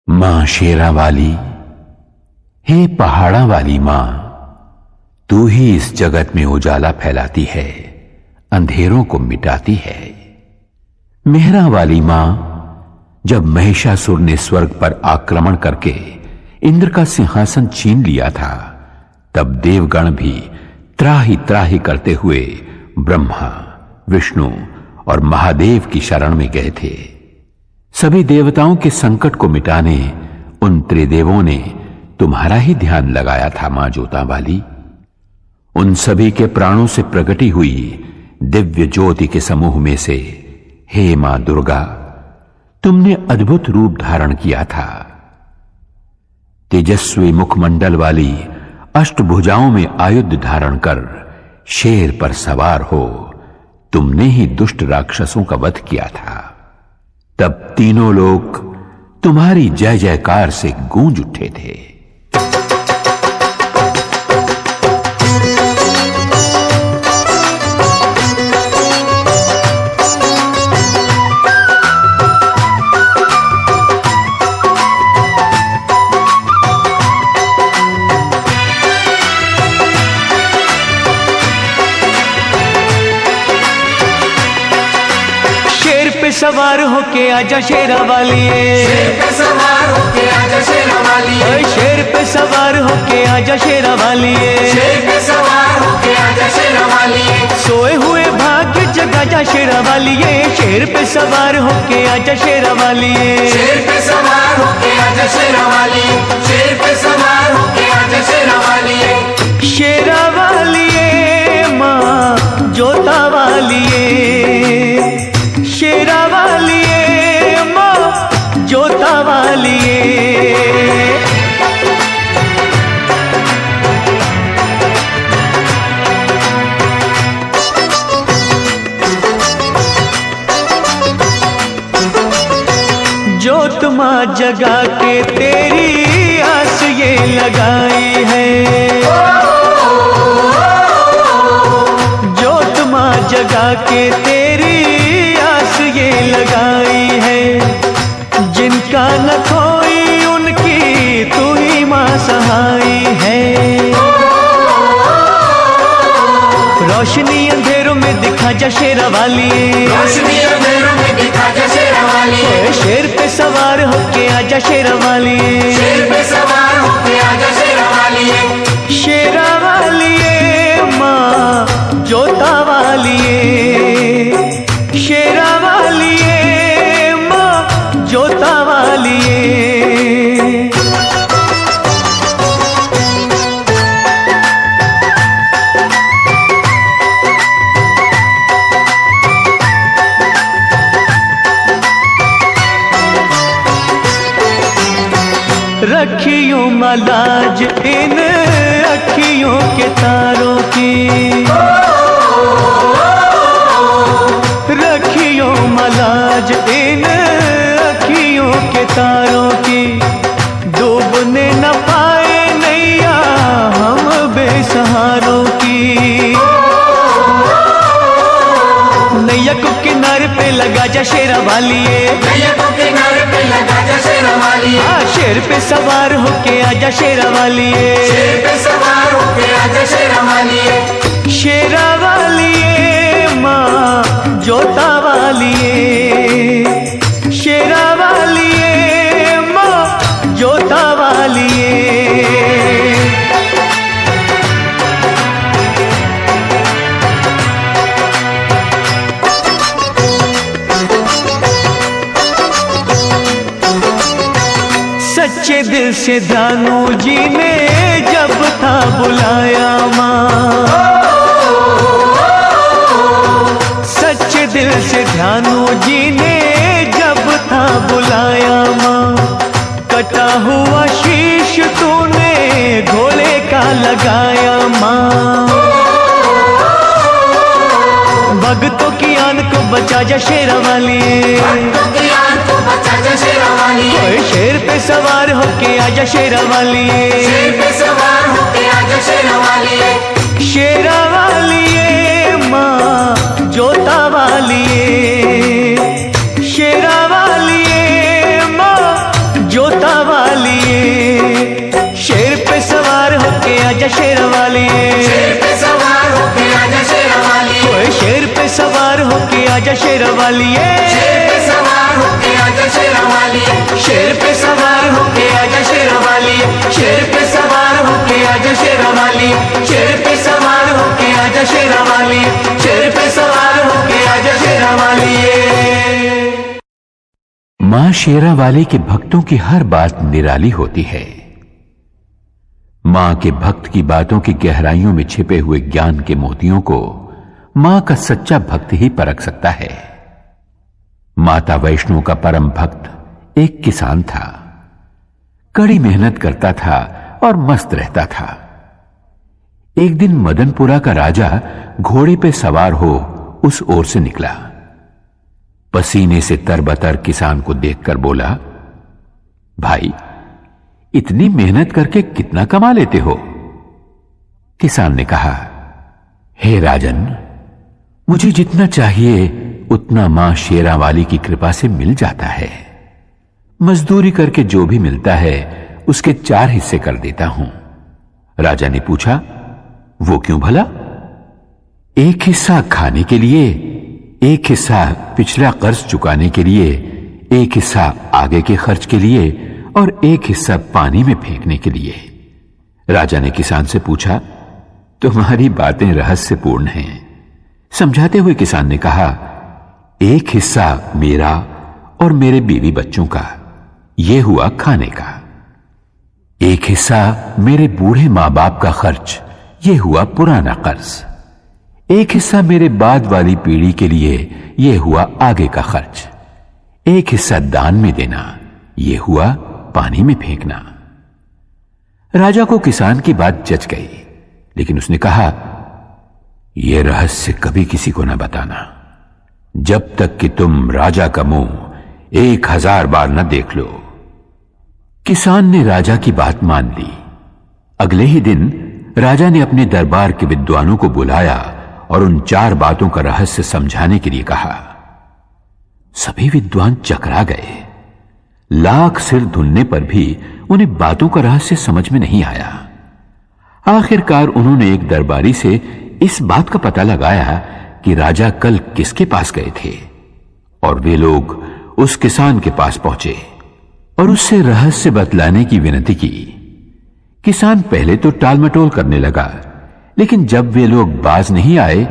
मां शेरा वाली, हे पहाड़ा वाली मां, तू ही इस जगत में उजाला फैलाती है, अंधेरों को मिटाती है। मेहरा वाली मां, जब महिषासुर ने स्वर्ग पर आक्रमण करके इंद्र का सिंहासन छीन लिया था, तब देवगण भी त्राही त्राही करते हुए ब्रह्मा, विष्णु और महादेव की शरण में गए थे। सभी देवताओं के संकट को मिटाने उन त्रिदेवों ने तुम्हारा ही ध्यान लगाया था मां जोता वाली। उन सभी के प्राणों से प्रकटी हुई दिव्य ज्योति के समूह में से हे मां दुर्गा, तुमने अद्भुत रूप धारण किया था। तेजस्वी मुखमंडल वाली अष्टभुजाओं में आयुध धारण कर शेर पर सवार हो तुमने ही दुष्ट राक्षसों का वध किया था। तब तीनों लोग तुम्हारी जय जयकार से गूंज उठे थे। सवार होके आजा शेरा वाली, शेर पे सवार होके आजा शेरा वाली, शेर पे सवार होके आजा शेरा वाली, शेर पे सवार होके आजा शेरा वाली, सोए हुए भाग्य जगा जा शेरा वाली, शेर पे सवार होके आजा शेरा वाली, शेर पे सवार होके आजा शेरा वाली, शेर पे सवार होके आजा शेरा वाली, शेरा वाली मां जोता वाली, शेरा वाली मां जोता वाली। जोत मां जगा के तेरी आस ये लगाई है, जोत मां जगा के तेरी ये लगाई है। जिनका न कोई उनकी तू ही मां सहाई है। रोशनी अंधेरों में दिखा जा शेरा वाली, रोशनी अंधेरों में दिखा जा शेरा वाली, शेर पे सवार होके आजा शेरा वाली, शेर पे सवार होके आजा शेरा वाली, शेरा वाली मां जोता वाली, शेरा वाली मां जोता वाली। रखियों मलाज इन अखियों के तारों की, रखियों मलाज इन अखियों के तारों की, डूबने न पाए नैया हम बेसहारों की। नैया को किनारे पे लगा जा शेरा वाली, नैया को किनारे पे लगा जा शेरा वाली, शेर पे सवार होके आजा शेरा वाली, शेर पे सवार होके आजा शेरा वाली, शेरा वाली मां जोता वाली, शेरा वाली मां जोता वाली। सच्चे दिल से दानू जी ने जब था बुलाया मां, सच्चे दिल से ध्यानू जी ने जब था बुलाया मां, कटा हुआ शीश तूने घोड़े का लगाया मां, भक्तों की आन को बचा जा शेरा वाली, भक्तों की आन को बचा जा शेरा वाली, शेर पे सवार होके आजा शेरा वाली, शेर पे सवार होके आजा शेरा वाली, शेरा वाली मां जोता वाली, शेरा वाली मां जोता शेर पे सवार होके आजा शेरवाली, शेर पे सवार होके आजा शेरवाली, शेर पे सवार होके आजा शेरवाली, शेर पे सवार होके आजा शेरवाली। मां शेरावाली के भक्तों की हर बात निराली होती है। मां के भक्त की बातों की गहराइयों में छिपे हुए ज्ञान के मोतियों को मां का सच्चा भक्त ही परख सकता है। माता वैष्णो का परम भक्त एक किसान था। कड़ी मेहनत करता था और मस्त रहता था। एक दिन मदनपुरा का राजा घोड़े पे सवार हो उस ओर से निकला। पसीने से तरबतर किसान को देखकर बोला, भाई, इतनी मेहनत करके कितना कमा लेते हो? किसान ने कहा, हे राजन, मुझे जितना चाहिए उतना मां शेरावाली की कृपा से मिल जाता है। मजदूरी करके जो भी मिलता है उसके 4 हिस्से कर देता हूं। राजा ने पूछा, वो क्यों भला? एक हिस्सा खाने के लिए, एक हिस्सा पिछला कर्ज चुकाने के लिए, एक हिस्सा आगे के खर्च के लिए और एक हिस्सा पानी में फेंकने के लिए। राजा ने किसान से पूछा, तुम्हारी बातें रहस्यपूर्ण हैं। समझाते हुए किसान ने कहा, एक हिस्सा मेरा और मेरे बीवी बच्चों का, यह हुआ खाने का। एक हिस्सा मेरे बूढ़े मां बाप का खर्च, यह हुआ पुराना कर्ज। एक हिस्सा मेरे बाद वाली पीढ़ी के लिए, यह हुआ आगे का खर्च। एक हिस्सा दान में देना, यह हुआ पानी में फेंकना। राजा को किसान की बात जच गई, लेकिन उसने कहा, यह रहस्य कभी किसी को न बताना, जब तक कि तुम राजा का मुंह 1000 बार न देख लो। किसान ने राजा की बात मान ली। अगले ही दिन राजा ने अपने दरबार के विद्वानों को बुलाया और उन 4 बातों का रहस्य समझाने के लिए कहा। सभी विद्वान चकरा गए। लाख सिर धुनने पर भी उन्हें बातों का रहस्य समझ में नहीं आया। आखिरकार उन्होंने एक दरबारी से इस बात का पता लगाया कि राजा कल किसके पास गए थे, और वे लोग उस किसान के पास पहुंचे और उससे रहस्य बतलाने की विनती की। किसान पहले तो टालमटोल करने लगा, लेकिन जब वे लोग बाज नहीं आए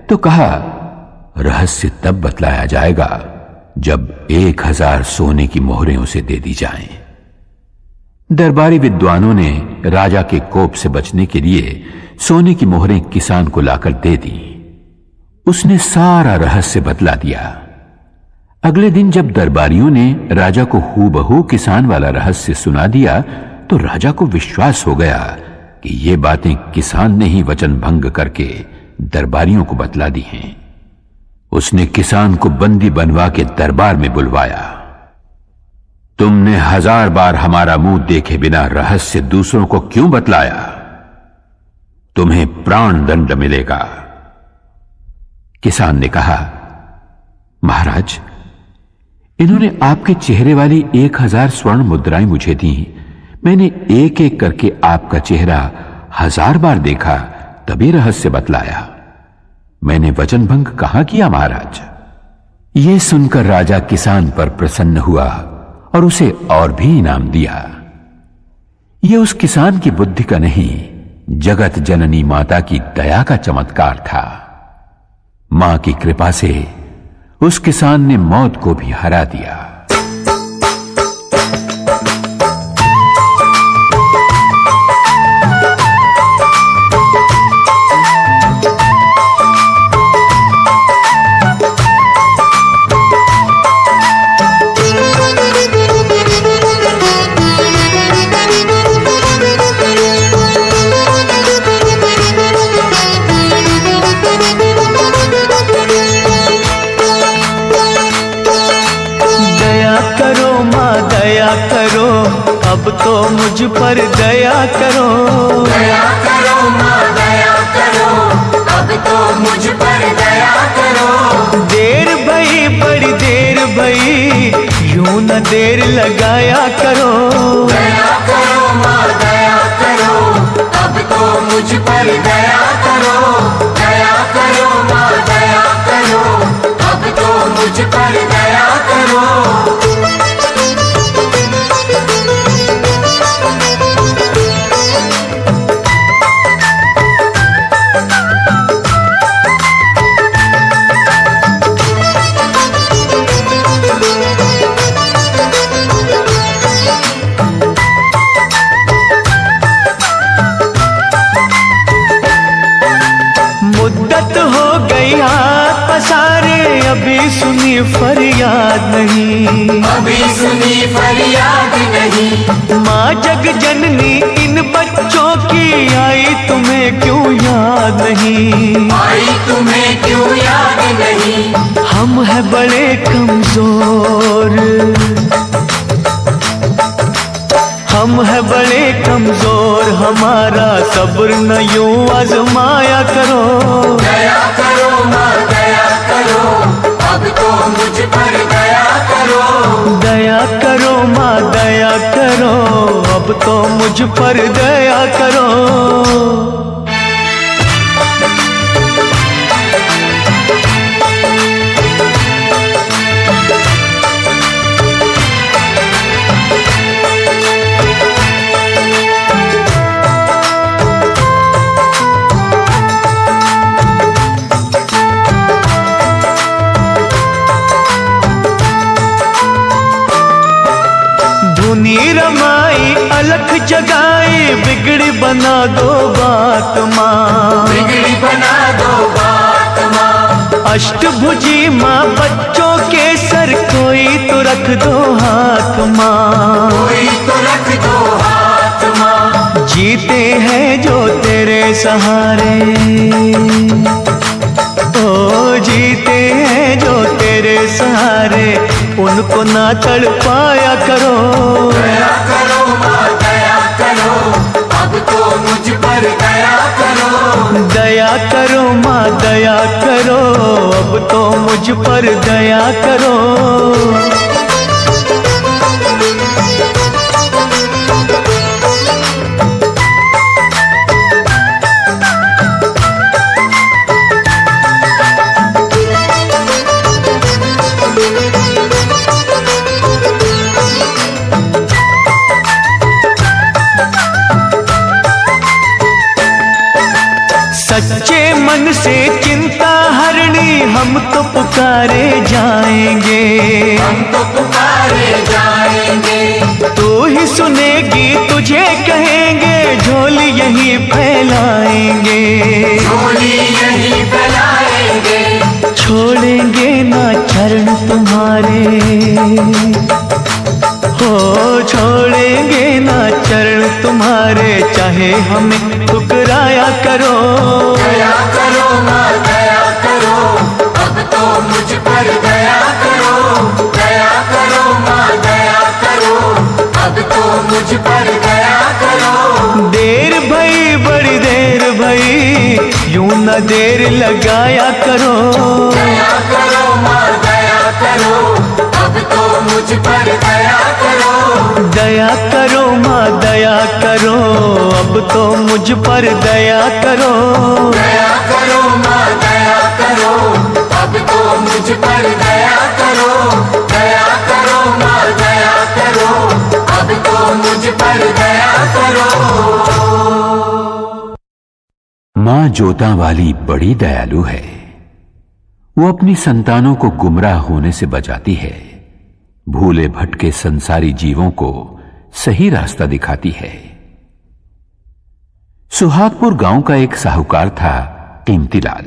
तो कहा, रहस्य तब बतलाया जाएगा जब 1000 सोने की मोहरें उसे दे दी जाएं। दरबारी विद्वानों ने राजा के कोप से बचने के लिए सोने की मोहरें किसान को लाकर दे दी। उसने सारा रहस्य बतला दिया। अगले दिन जब दरबारियों ने राजा को हूबहू किसान वाला रहस्य सुना दिया तो राजा को विश्वास हो गया कि ये बातें किसान ने ही वचन भंग करके दरबारियों को बतला दी हैं। उसने किसान को बंदी बनवा के दरबार में बुलवाया। तुमने 1000 बार हमारा मुंह देखे बिना रहस्य दूसरों को क्यों बतलाया? तुम्हें प्राण दंड मिलेगा। किसान ने कहा, महाराज, इन्होंने आपके चेहरे वाली 1000 स्वर्ण मुद्राएं मुझे दी। मैंने एक एक करके आपका चेहरा 1000 बार देखा, तभी रहस्य बतलाया। मैंने वचन भंग कहां किया महाराज? यह सुनकर राजा किसान पर प्रसन्न हुआ और उसे और भी इनाम दिया। यह उस किसान की बुद्धि का नहीं, जगत जननी माता की दया का चमत्कार था। मां की कृपा से उस किसान ने मौत को भी हरा दिया। अब तो मुझ पर दया करो, दया करो माँ दया करो, अब तो मुझ पर दया करो। देर भई बड़ी देर भई, यूं न देर लगाया करो। दया करो माँ दया करो, अब तो मुझ पर दया करो। दया करो माँ दया करो, अब तो मुझ पर दया करो। नहीं। माँ जग जननी इन बच्चों की आई तुम्हें क्यों याद नहीं? आई तुम्हें क्यों याद नहीं? हम है बड़े कमजोर, हम है बड़े कमजोर, हमारा सब्र न यूं आजमाया करो। दया करो माँ दया करो, अब तो मुझ पर दया करो। दया करो माँ दया करो, अब तो मुझ पर दया करो। धुनी रमाई अलख जगाई, बिगड़ी बना दो बात माँ, बिगड़ी बना दो बात माँ। अष्टभुजी माँ बच्चों के सर कोई तो रख दो हाथ माँ, कोई तो रख दो हाथ माँ। जीते हैं जो तेरे सहारे, ओ जीते हैं जो तेरे सहारे, उनको ना तड़पाया करो। दया करो माँ दया करो, अब तो मुझ पर दया करो। दया करो माँ दया करो, अब तो मुझ पर दया करो। सच्चे मन से चिंता हरणी हम तो पुकारे जाएंगे, हम तो पुकारे जाएंगे। तू ही सुनेगी तुझे कहेंगे, झोली यहीं फैलाएंगे, झोली यहीं फैलाएंगे। छोड़ेंगे ना चरण तुम्हारे, हो छोड़ेंगे ना चरण तुम्हारे, चाहे हमें ठुकराया करो। दया करो माँ दया करो, अब तो मुझ पर दया करो। दया करो माँ दया करो, अब तो मुझ पर दया करो। देर भई बड़ी देर भई, यूं न देर लगाया करो। दया करो माँ दया करो, अब तो मुझ पर दया करो। दया करो माँ दया करो, अब तो मुझ पर दया करो। दया करो माँ दया करो, अब तो मुझ पर दया करो। दया करो माँ दया करो, अब तो मुझ पर दया करो। मां जोता वाली बड़ी दयालु है। वो अपनी संतानों को गुमराह होने से बचाती है, भूले भटके संसारी जीवों को सही रास्ता दिखाती है। सुहागपुर गांव का एक साहूकार था कीमतीलाल।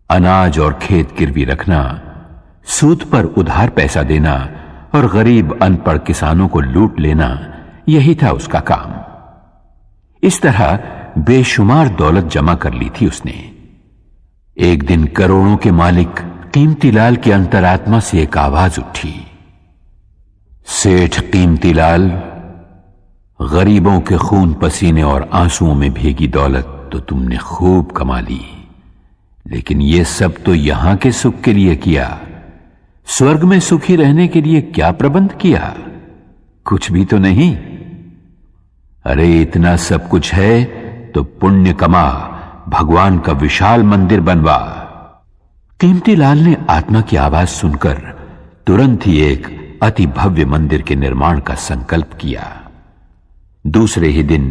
अनाज और खेत गिरवी रखना, सूद पर उधार पैसा देना और गरीब अनपढ़ किसानों को लूट लेना, यही था उसका काम। इस तरह बेशुमार दौलत जमा कर ली थी उसने। एक दिन करोड़ों के मालिक कीमतीलाल की अंतरात्मा से एक आवाज उठी, सेठ कीमतीलाल, गरीबों के खून पसीने और आंसुओं में भीगी दौलत तो तुमने खूब कमा ली, लेकिन यह सब तो यहां के सुख के लिए किया, स्वर्ग में सुखी रहने के लिए क्या प्रबंध किया? कुछ भी तो नहीं। अरे इतना सब कुछ है तो पुण्य कमा, भगवान का विशाल मंदिर बनवा। कीमतीलाल ने आत्मा की आवाज सुनकर तुरंत ही एक अति भव्य मंदिर के निर्माण का संकल्प किया। दूसरे ही दिन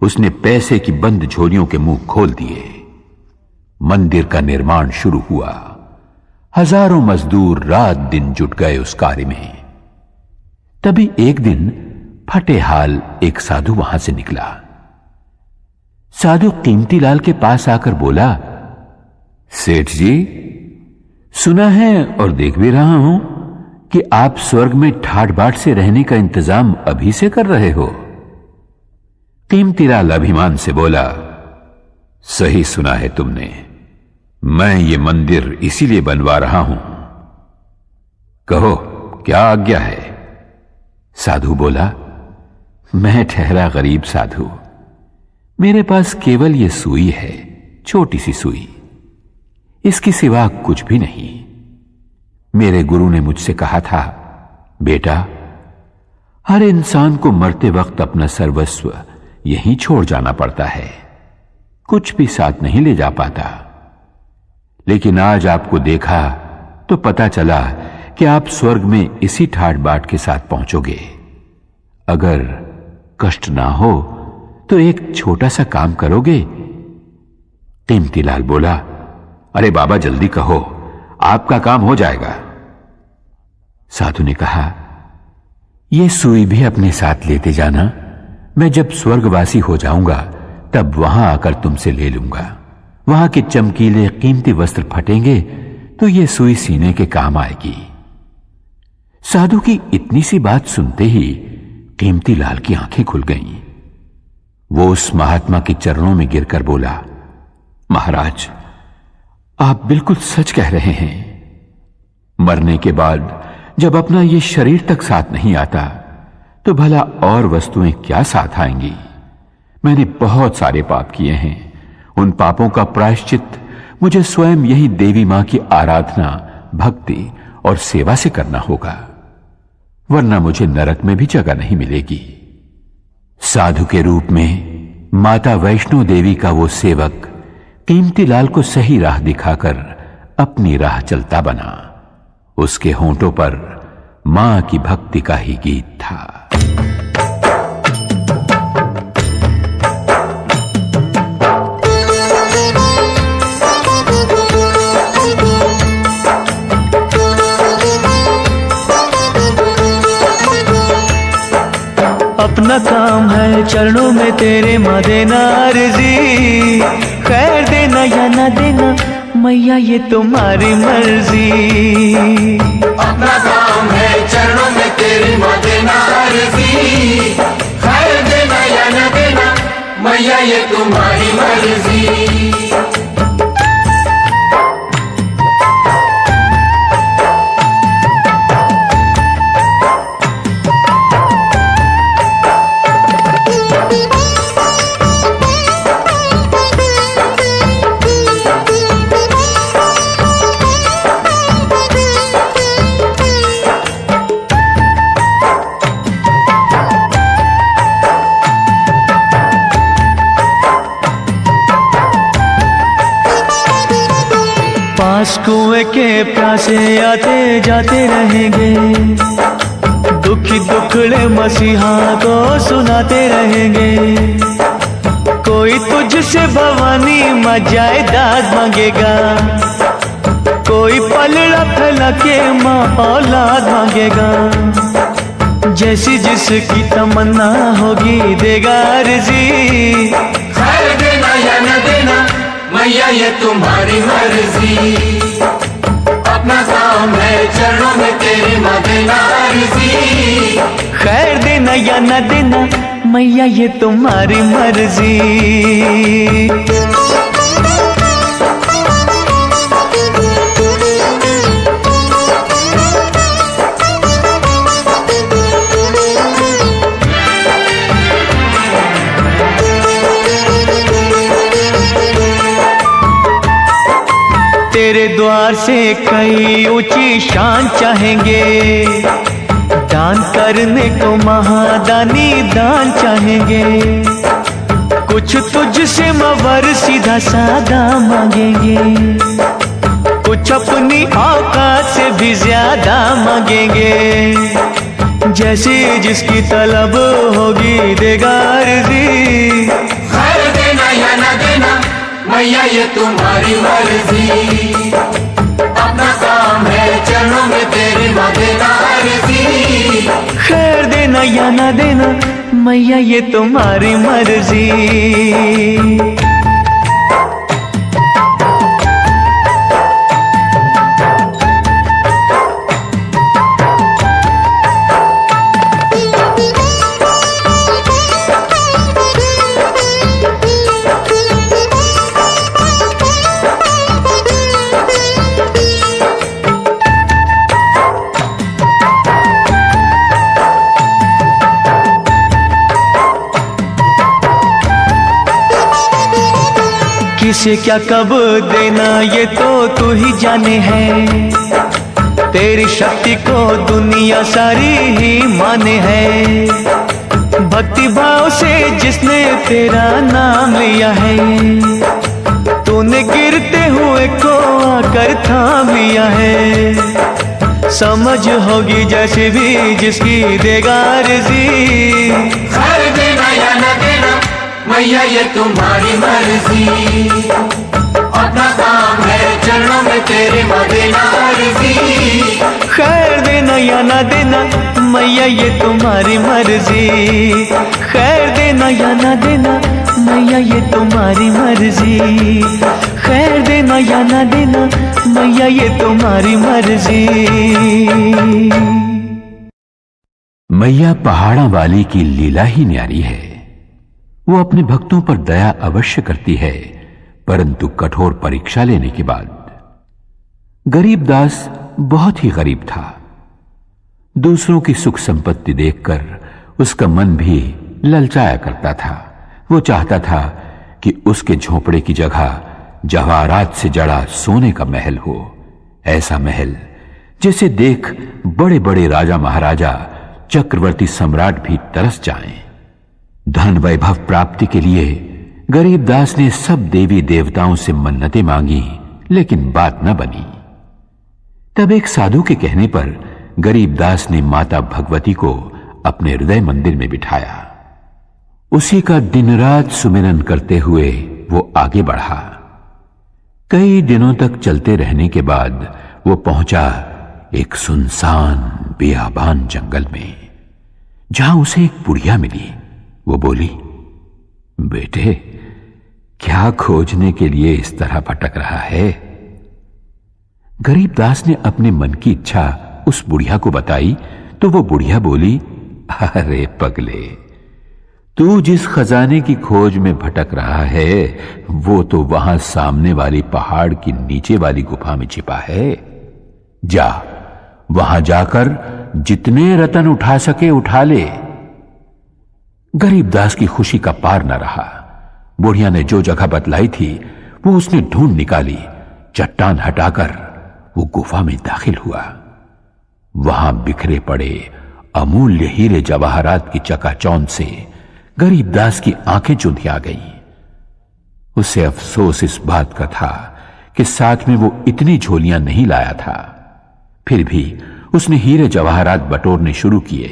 उसने पैसे की बंद झोलियों के मुंह खोल दिए। मंदिर का निर्माण शुरू हुआ। हजारों मजदूर रात दिन जुट गए उस कार्य में। तभी एक दिन फटे हाल एक साधु वहां से निकला। साधु कीमतीलाल के पास आकर बोला, सेठ जी, सुना है और देख भी रहा हूं कि आप स्वर्ग में ठाट बाट से रहने का इंतजाम अभी से कर रहे हो? कीमतीलाल अभिमान से बोला, सही सुना है तुमने, मैं ये मंदिर इसीलिए बनवा रहा हूं। कहो क्या आज्ञा है? साधु बोला, मैं ठहरा गरीब साधु, मेरे पास केवल ये सुई है, छोटी सी सुई, इसके सिवा कुछ भी नहीं। मेरे गुरु ने मुझसे कहा था, बेटा, हर इंसान को मरते वक्त अपना सर्वस्व यहीं छोड़ जाना पड़ता है, कुछ भी साथ नहीं ले जा पाता। लेकिन आज आपको देखा तो पता चला कि आप स्वर्ग में इसी ठाट बाट के साथ पहुंचोगे। अगर कष्ट ना हो तो एक छोटा सा काम करोगे? कीमतीलाल बोला, अरे बाबा जल्दी कहो, आपका काम हो जाएगा। साधु ने कहा, यह सुई भी अपने साथ लेते जाना, मैं जब स्वर्गवासी हो जाऊंगा तब वहां आकर तुमसे ले लूंगा। वहां के चमकीले कीमती वस्त्र फटेंगे तो यह सुई सीने के काम आएगी। साधु की इतनी सी बात सुनते ही कीमतीलाल की आंखें खुल गईं। वो उस महात्मा के चरणों में गिरकर बोला, महाराज, आप बिल्कुल सच कह रहे हैं। मरने के बाद जब अपना ये शरीर तक साथ नहीं आता तो भला और वस्तुएं क्या साथ आएंगी? मैंने बहुत सारे पाप किए हैं, उन पापों का प्रायश्चित मुझे स्वयं यही देवी मां की आराधना, भक्ति और सेवा से करना होगा, वरना मुझे नरक में भी जगह नहीं मिलेगी। साधु के रूप में माता वैष्णो देवी का वो सेवक कीमतीलाल को सही राह दिखाकर अपनी राह चलता बना। उसके होंठों पर मां की भक्ति का ही गीत था। अपना काम है चरणों में तेरे माँ देना अर्जी, खैर देना या ना देना मैया ये तुम्हारी मर्जी। अपना काम है चरणों में तेरी माँ देना अर्जी, खैर देना या न देना मैया ये तुम्हारी मर्जी। पास कुएं के प्यासे आते जाते रहेंगे, दुखी दुखड़े मसीहा को सुनाते रहेंगे। कोई तुझसे भवानी मां जायदाद मांगेगा, कोई पलड़ा फैला के मां औलाद मांगेगा। जैसी जिसकी तमन्ना होगी देगा अर्जी, खैर देना या न देना मैया ये तुम्हारी मर्जी। अपना काम है चरणों में तेरी माँ देना अर्जी, खैर देना या न देना मैया ये तुम्हारी मर्जी। तेरे द्वार से कई ऊंची शान चाहेंगे, दान करने को महादानी दान चाहेंगे। कुछ तुझसे मवर सीधा सादा मांगेंगे, कुछ अपनी औकात से भी ज्यादा मांगेंगे। जैसी जिसकी तलब होगी देगा अर्जी, खैर देना या न देना मैया ये तुम्हारी मर्जी। अपना काम है चरणों में तेरी माँ देना अर्जी, खैर देना या ना देना मैया ये तुम्हारी मर्जी। किसे क्या कब देना ये तो तू ही जाने है। तेरी शक्ति को दुनिया सारी ही माने है। भक्ति भाव से जिसने तेरा नाम लिया है, तूने गिरते हुए को आकर थाम लिया है। समझ होगी जैसे भी जिसकी देगा अर्जी। खैर देना या न देना मैया ये तुम्हारी मर्जी। अपना काम है चरणों में तेरे माँ देना अर्जी। खैर देना या ना देना मैया ये तुम्हारी मर्जी। खैर देना या ना देना मैया ये तुम्हारी मर्जी। खैर देना या ना देना मैया ये तुम्हारी मर्जी। मैया पहाड़ा वाली की लीला ही न्यारी है। वो अपने भक्तों पर दया अवश्य करती है, परंतु कठोर परीक्षा लेने के बाद। गरीबदास बहुत ही गरीब था। दूसरों की सुख संपत्ति देखकर उसका मन भी ललचाया करता था। वो चाहता था कि उसके झोपड़े की जगह जवाहरात से जड़ा सोने का महल हो। ऐसा महल जिसे देख बड़े बड़े राजा महाराजा, चक्रवर्ती सम्राट भी तरस जाएं। धन वैभव प्राप्ति के लिए गरीबदास ने सब देवी देवताओं से मन्नतें मांगी, लेकिन बात न बनी। तब एक साधु के कहने पर गरीबदास ने माता भगवती को अपने हृदय मंदिर में बिठाया। उसी का दिन रात सुमिरन करते हुए वो आगे बढ़ा। कई दिनों तक चलते रहने के बाद वो पहुंचा एक सुनसान बेआबान जंगल में, जहां उसे एक बुढ़िया मिली। वो बोली, बेटे क्या खोजने के लिए इस तरह भटक रहा है? गरीबदास ने अपने मन की इच्छा उस बुढ़िया को बताई तो वो बुढ़िया बोली, अरे पगले, तू जिस खजाने की खोज में भटक रहा है वो तो वहां सामने वाली पहाड़ की नीचे वाली गुफा में छिपा है। जा, वहां जाकर जितने रतन उठा सके उठा ले। गरीबदास की खुशी का पार न रहा। बुढ़िया ने जो जगह बतलाई थी वो उसने ढूंढ निकाली। चट्टान हटाकर वो गुफा में दाखिल हुआ। वहां बिखरे पड़े अमूल्य हीरे जवाहरात की चकाचौंध से गरीबदास की आंखें चुंधिया गई। उसे अफसोस इस बात का था कि साथ में वो इतनी झोलियां नहीं लाया था। फिर भी उसने हीरे जवाहरात बटोरने शुरू किए।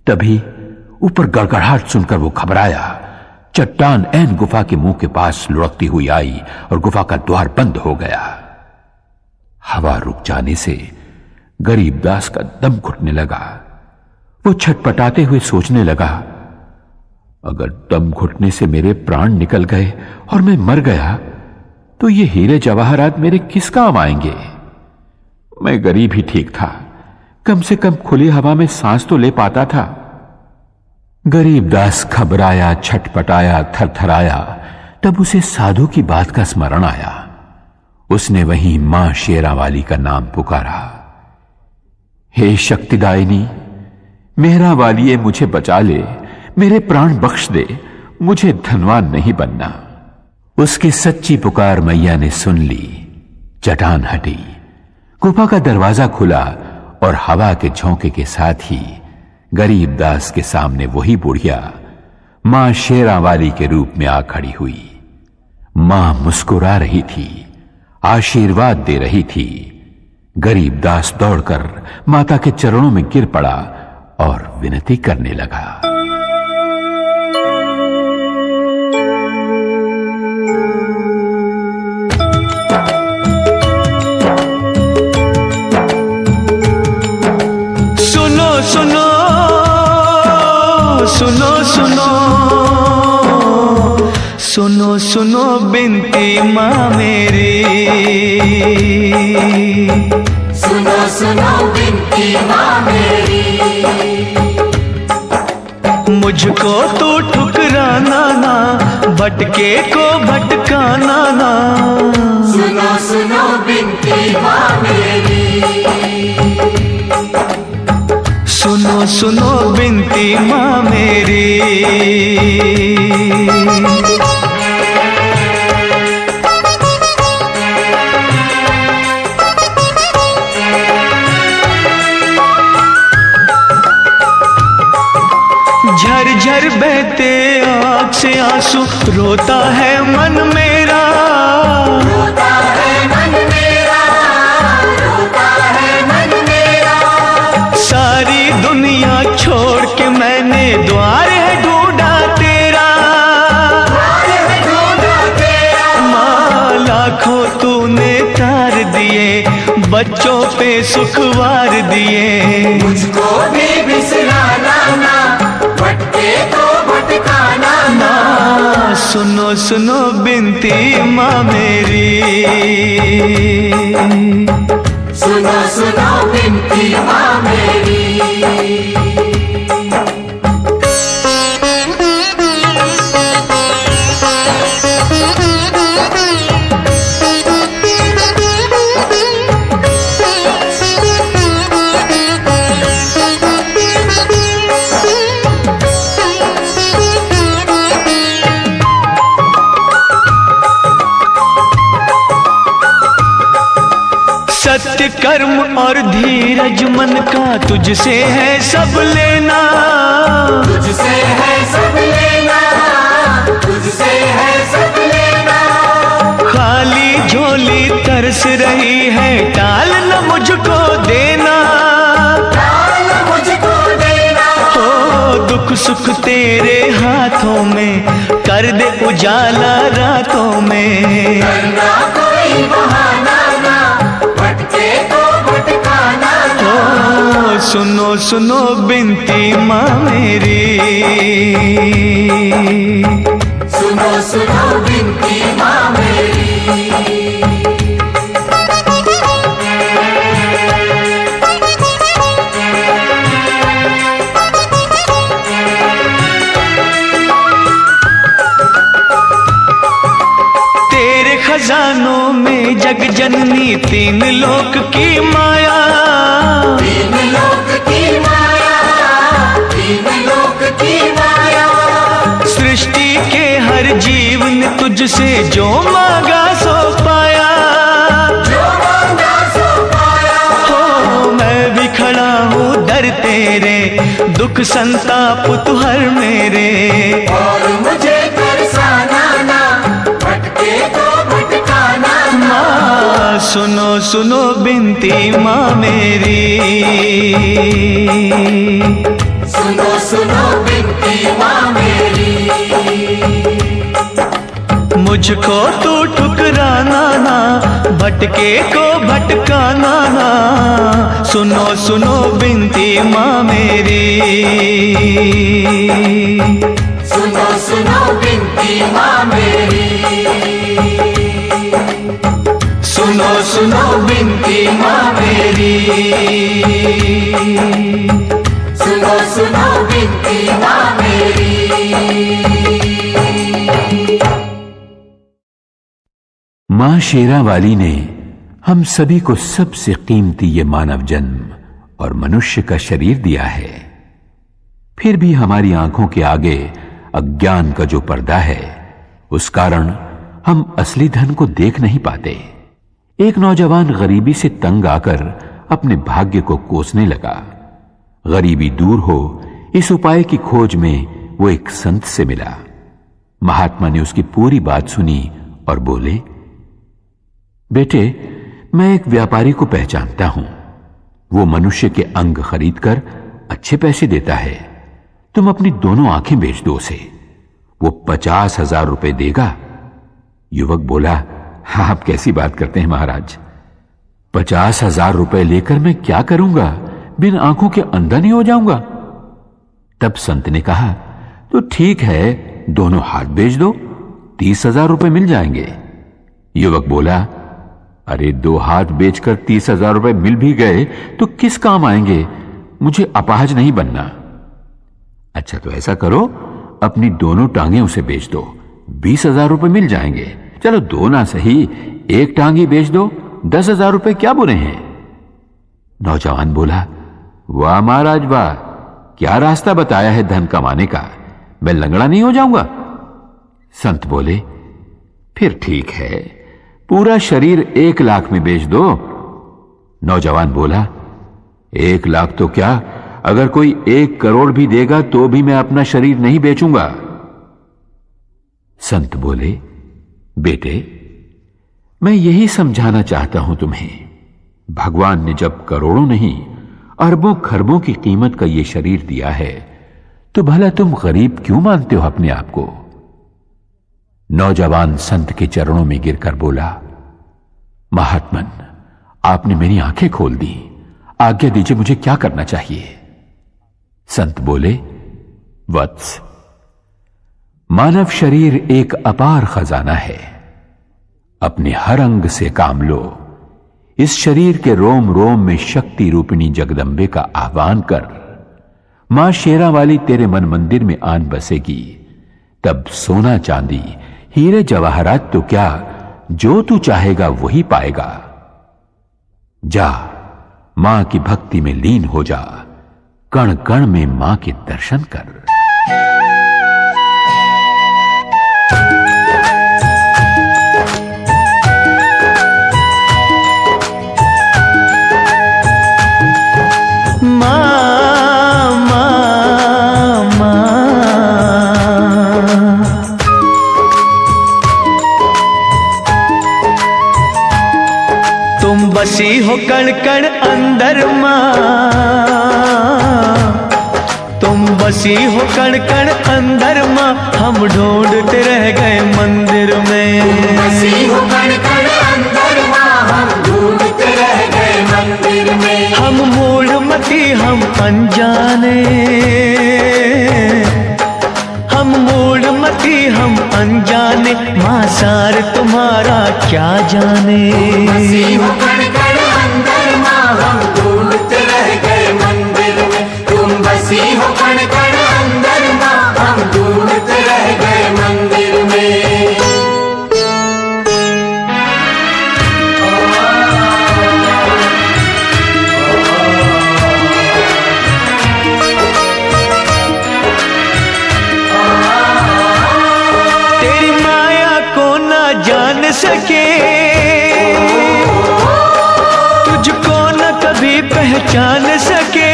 तभी ऊपर गड़गड़ाहट सुनकर वो घबराया। चट्टान ऐन गुफा के मुंह के पास लुढ़कती हुई आई और गुफा का द्वार बंद हो गया। हवा रुक जाने से गरीबदास का दम घुटने लगा। वो छटपटाते हुए सोचने लगा, अगर दम घुटने से मेरे प्राण निकल गए और मैं मर गया तो ये हीरे जवाहरात मेरे किस काम आएंगे? मैं गरीब ही ठीक था, कम से कम खुली हवा में सांस तो ले पाता था। गरीबदास घबराया, छटपटाया, थरथराया। तब उसे साधु की बात का स्मरण आया। उसने वहीं मां शेरावाली का नाम पुकारा, हे शक्तिदायिनी, मेहरा वालिए मुझे बचा ले, मेरे प्राण बख्श दे, मुझे धनवान नहीं बनना। उसकी सच्ची पुकार मैया ने सुन ली। चट्टान हटी, गुफा का दरवाजा खुला और हवा के झोंके के साथ ही गरीबदास के सामने वही बुढ़िया मां शेरावाली के रूप में आ खड़ी हुई। मां मुस्कुरा रही थी, आशीर्वाद दे रही थी। गरीबदास दौड़कर माता के चरणों में गिर पड़ा और विनती करने लगा। सुनो सुनो सुनो सुनो सुनो सुनो बिनती माँ मेरी। सुनो सुनो बिनती माँ मेरी। मुझको तो ठुकराना ना, भटके को भटकाना ना। सुनो सुनो बिनती माँ मेरी। सुनो सुनो बिनती माँ मेरी। झरझर बहते आँख से आंसू, रोता है मन मेरा, रोता है मन मेरा, रोता है मन मेरा। सारी दुनिया छोड़ के मैंने द्वार है ढूंढा तेरा, द्वार है ढूंढा तेरा। माँ लाखों तूने तार दिए, बच्चों पे सुखवार दिए। मुझको भी बिसराना ना, भटके तो भटकाना ना। सुनो सुनो बिनती माँ मेरी, सुनो सुनो बिनती माँ मेरी। सत्य कर्म और धीरज मन का तुझसे है सब लेना, तुझसे है सब लेना, तुझसे है सब लेना। खाली झोली तरस रही है, टाल न मुझको देना, टाल मुझको देना। हो दुख सुख तेरे हाथों में, कर दे उजाला रातों में। करना कोई बहाना ना, भटके तो भटकाना ना। हो सुनो सुनो बिनती माँ मेरी, सुनो सुनो बिनती माँ मेरी। तेरे खजानों में जग जननी, तीन लोक की माया, तीन लोक की माया, तीन लोक की माया। सृष्टि के हर जीव ने तुझसे जो मांगा सो पाया, जो मांगा सो पाया। हो मैं भी खड़ा हूँ दर तेरे, दुख संताप तू हर मेरे। और मुझे तरसाना ना, भटके तो भटकाना ना। माँ सुनो सुनो बिनती माँ मेरी, सुनो सुनो बिनती माँ मेरी। मुझको तू ठुकराना ना, भटके को भटकाना ना। सुनो सुनो बिनती माँ मेरी, सुनो सुनो बिनती माँ मेरी। सुनो सुनो बिनती माँ मेरी, सुनो सुनो बिनती माँ मेरी। मां शेरा वाली ने हम सभी को सबसे कीमती ये मानव जन्म और मनुष्य का शरीर दिया है। फिर भी हमारी आंखों के आगे अज्ञान का जो पर्दा है, उस कारण हम असली धन को देख नहीं पाते। एक नौजवान गरीबी से तंग आकर अपने भाग्य को कोसने लगा। गरीबी दूर हो, इस उपाय की खोज में वो एक संत से मिला। महात्मा ने उसकी पूरी बात सुनी और बोले, बेटे, मैं एक व्यापारी को पहचानता हूं। वो मनुष्य के अंग खरीदकर अच्छे पैसे देता है। तुम अपनी दोनों आंखें बेच दो उसे, वो 50,000 रुपए देगा। युवक बोला, हाँ, आप कैसी बात करते हैं महाराज, 50,000 रुपए लेकर मैं क्या करूंगा? बिन आंखों के अंधा नहीं हो जाऊंगा। तब संत ने कहा, तो ठीक है, दोनों हाथ बेच दो, 30,000 रुपए मिल जाएंगे। युवक बोला, अरे 2 हाथ बेचकर 30,000 रुपए मिल भी गए तो किस काम आएंगे? मुझे अपाहज नहीं बनना। अच्छा, तो ऐसा करो, अपनी दोनों टांगें उसे बेच दो, 20,000 रुपए मिल जाएंगे। चलो 2 ना सही, 1 टांग ही बेच दो, 10,000 रुपए क्या बुरे हैं? नौजवान बोला, वाह महाराज वाह, क्या रास्ता बताया है धन कमाने का, मैं लंगड़ा नहीं हो जाऊंगा। संत बोले, फिर ठीक है, पूरा शरीर 1 लाख में बेच दो। नौजवान बोला, 1 लाख तो क्या, अगर कोई 1 करोड़ भी देगा तो भी मैं अपना शरीर नहीं बेचूंगा। संत बोले, बेटे, मैं यही समझाना चाहता हूं तुम्हें। भगवान ने जब करोड़ों नहीं अरबों खरबों की कीमत का यह शरीर दिया है तो भला तुम गरीब क्यों मानते हो अपने आप को? नौजवान संत के चरणों में गिरकर बोला, महात्मन, आपने मेरी आंखें खोल दी, आज्ञा दीजिए, मुझे क्या करना चाहिए? संत बोले, वत्स, मानव शरीर एक अपार खजाना है। अपने हर अंग से काम लो। इस शरीर के रोम रोम में शक्ति रूपिणी जगदंबे का आह्वान कर। मां शेरा वाली तेरे मन मंदिर में आन बसेगी। तब सोना चांदी हीरे जवाहरात तो क्या, जो तू चाहेगा वही पाएगा। जा, मां की भक्ति में लीन हो जा। कण कण में मां के दर्शन कर। बसी हो कण कण अंदर माँ, तुम बसी हो कण कण अंदर माँ, हम ढूंढते रह गए मंदिर में। बसी हो कण कण अंदर माँ, हम ढूंढते रह गए मंदिर में। हम मूढ़मती हम अनजाने, हम मूढ़मती हम अनजाने, माँ सार तुम्हारा क्या जाने। बसी हो कण कण अंदर माँ, हम ढूंढते रह गए मंदिर में। तुम बसी हो कण कण अंदर माँ, हम ढूंढते रह गए मंदिर में। तेरी माया को ना जान सके, तुझको न कभी पहचान सके।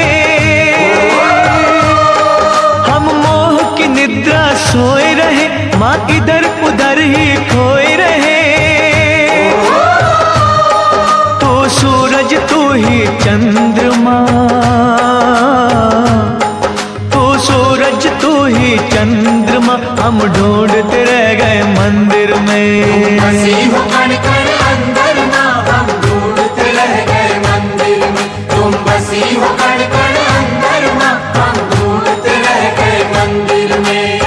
हम मोह की निद्रा सोए रहे, माँ इधर उधर ही खोए रहे। तू सूरज तू ही चंद्रमा, तू सूरज तू ही चंद्रमा, हम ढूंढते रह गए मंदिर में। बसी हो कण कण अंदर माँ, हम ढूंढते रह गए मंदिर में। तुम बसी हो कण कण अंदर माँ, हम ढूंढते रह गए मंदिर में।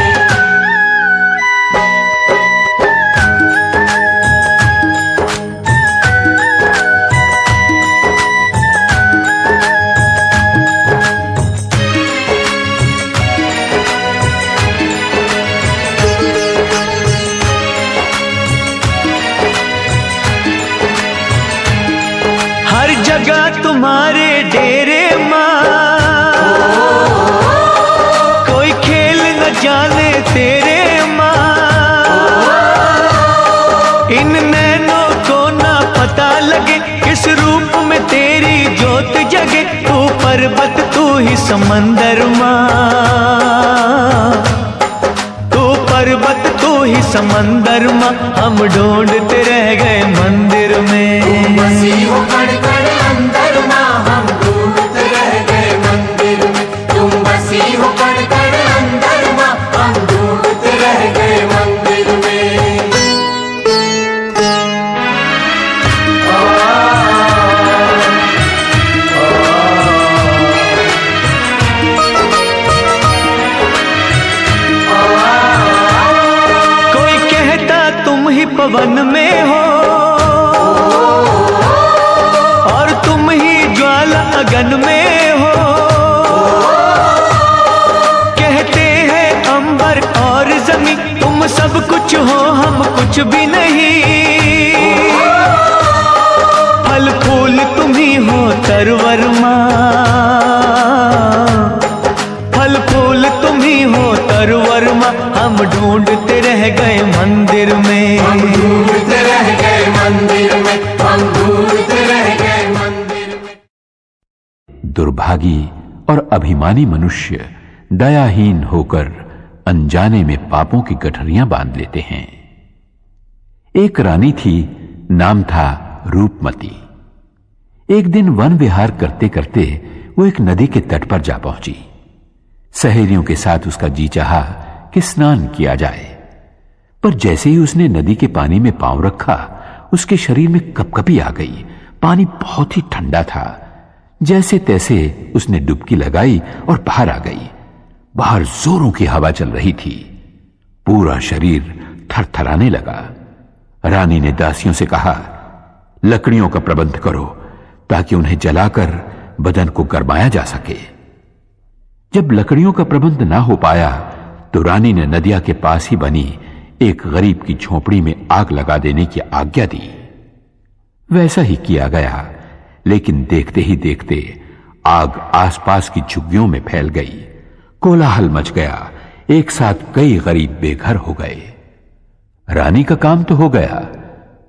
हर जगह तुम्हारे डेरे माँ, कोई खेल न जाने तेरे माँ। इन नैनों को ना पता लगे, किस रूप में तेरी ज्योत जगे। तू पर्वत तू ही समंदर माँ, तू पर्वत तू ही समंदर माँ, हम ढूंढते रह गए मंदिर में। बसी हो कण कण अंदर माँ, हम ढूंढते रह गए मंदिर में। तुम बसी हो कण कण अंदर माँ, हम ढूंढते रह गए मंदिर में। कोई कहता तुम ही पवन में हो, और तुम ही ज्वाला अगन में हो। कहते हैं अंबर और जमीन, तुम सब कुछ हो हम कुछ भी नहीं। फल फूल तुम ही हो तरवर माँ, फल फूल तुम ही हो तरवर माँ, हम ढूंढते रह गए मंदिर में। हम ढूंढते रह गए मंदिर में, हम ढूंढते रह गए मंदिर में। दुर्भागी और अभिमानी मनुष्य दयाहीन होकर अनजाने में पापों की गठरियां बांध लेते हैं। एक रानी थी, नाम था रूपमती। एक दिन वन विहार करते करते वो एक नदी के तट पर जा पहुंची। सहेलियों के साथ उसका जी चाहा कि स्नान किया जाए, पर जैसे ही उसने नदी के पानी में पांव रखा, उसके शरीर में कपकपी आ गई। पानी बहुत ही ठंडा था। जैसे तैसे उसने डुबकी लगाई और बाहर आ गई। बाहर जोरों की हवा चल रही थी। पूरा शरीर थरथराने लगा। रानी ने दासियों से कहा, लकड़ियों का प्रबंध करो ताकि उन्हें जलाकर बदन को गरमाया जा सके। जब लकड़ियों का प्रबंध ना हो पाया तो रानी ने नदिया के पास ही बनी एक गरीब की झोपड़ी में आग लगा देने की आज्ञा दी। वैसा ही किया गया, लेकिन देखते ही देखते आग आसपास की झुग्गियों में फैल गई। कोलाहल मच गया। एक साथ कई गरीब बेघर हो गए। रानी का काम तो हो गया,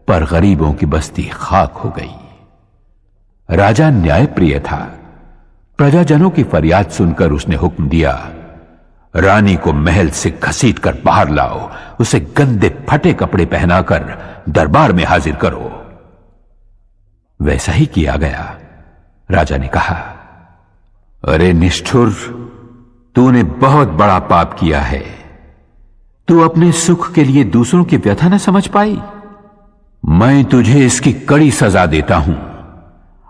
पर गरीबों की बस्ती खाक हो गई। राजा न्यायप्रिय था। प्रजाजनों की फरियाद सुनकर उसने हुक्म दिया, रानी को महल से घसीट कर बाहर लाओ, उसे गंदे फटे कपड़े पहनाकर दरबार में हाजिर करो। वैसा ही किया गया। राजा ने कहा, अरे निष्ठुर, तूने बहुत बड़ा पाप किया है। तू अपने सुख के लिए दूसरों की व्यथा न समझ पाई। मैं तुझे इसकी कड़ी सजा देता हूं।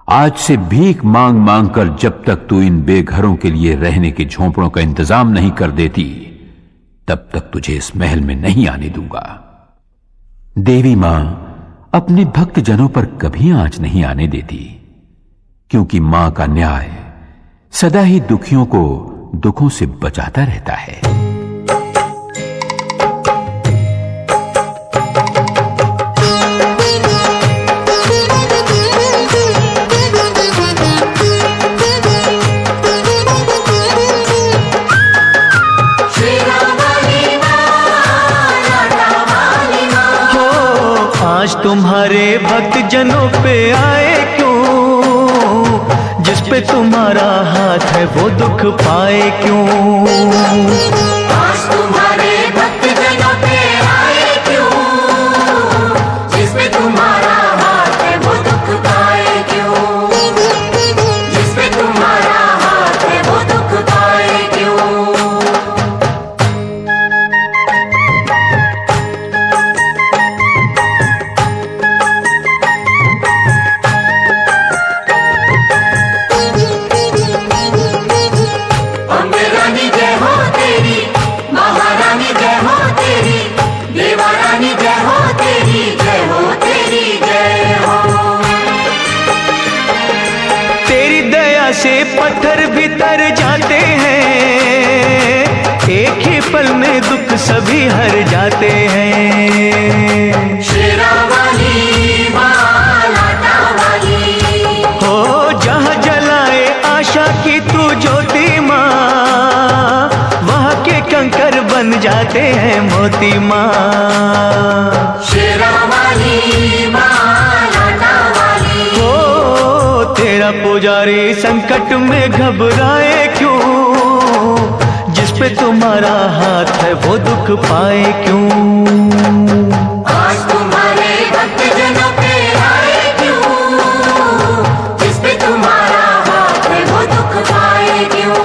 आज से भीख मांग मांग कर जब तक तू इन बेघरों के लिए रहने के झोंपड़ों का इंतजाम नहीं कर देती, तब तक तुझे इस महल में नहीं आने दूंगा। देवी मां अपने भक्त जनों पर कभी आंच नहीं आने देती, क्योंकि मां का न्याय सदा ही दुखियों को दुखों से बचाता रहता है। आज तुम्हारे भक्त जनों पे आए क्यों? जिस पे तुम्हारा हाथ है वो दुख पाए क्यों? आज तुम्हारे भक्त जनों पे आए क्यों? जिस पे तुम्हारा हाथ है वो दुख पाए क्यों? जिस पे तुम्हारा हाथ है वो दुख पाए क्यों? से पत्थर भी तर जाते हैं, एक ही पल में दुख सभी हर जाते हैं। शेरा वाली मां लाटा वाली हो, जहाँ जलाए आशा की तू ज्योति माँ, वहाँ के कंकर बन जाते हैं मोती माँ। शेरा वाली मां लाटा वाली हो, तेरा पुजारी संकट में घबराए क्यों? जिस पे तुम्हारा हाथ है वो दुख पाए क्यों? आज तुम्हारे भक्त जनों पे आए क्यों? जिस पे तुम्हारा हाथ है वो दुख पाए क्यों?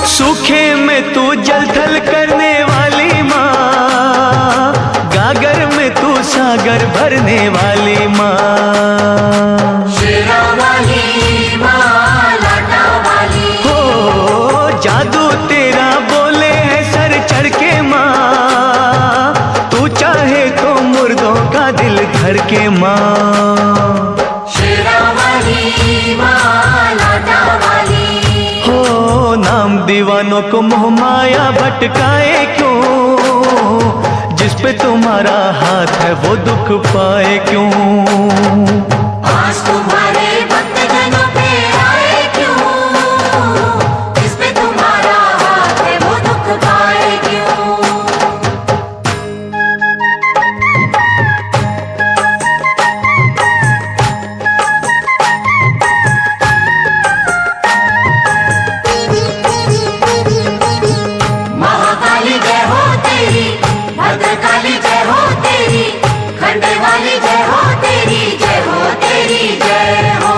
सूखे में तू जल थल करने वाली माँ, गागर में तू सागर भरने वाली माँ। शेरा वाली मां लाटा वाली हो, जादू तेरा बोले है सर चढ़ के माँ, तू चाहे तो मुर्दों का दिल धर के माँ। शेरा वाली मां लाटा वाली हो, नाम दीवानों को मोह माया भटकाए क्यों? पे तुम्हारा हाथ है वो दुख पाए क्यों। आज तुम्हारे भक्त जनों पे आए क्यों, जिस पे तुम्हारा हाथ है वो दुख पाए क्यों। महाकाली जय हो तेरी, भद्रकाली जय हो तेरी, खंडे वाली जय हो तेरी, जय हो तेरी जय हो।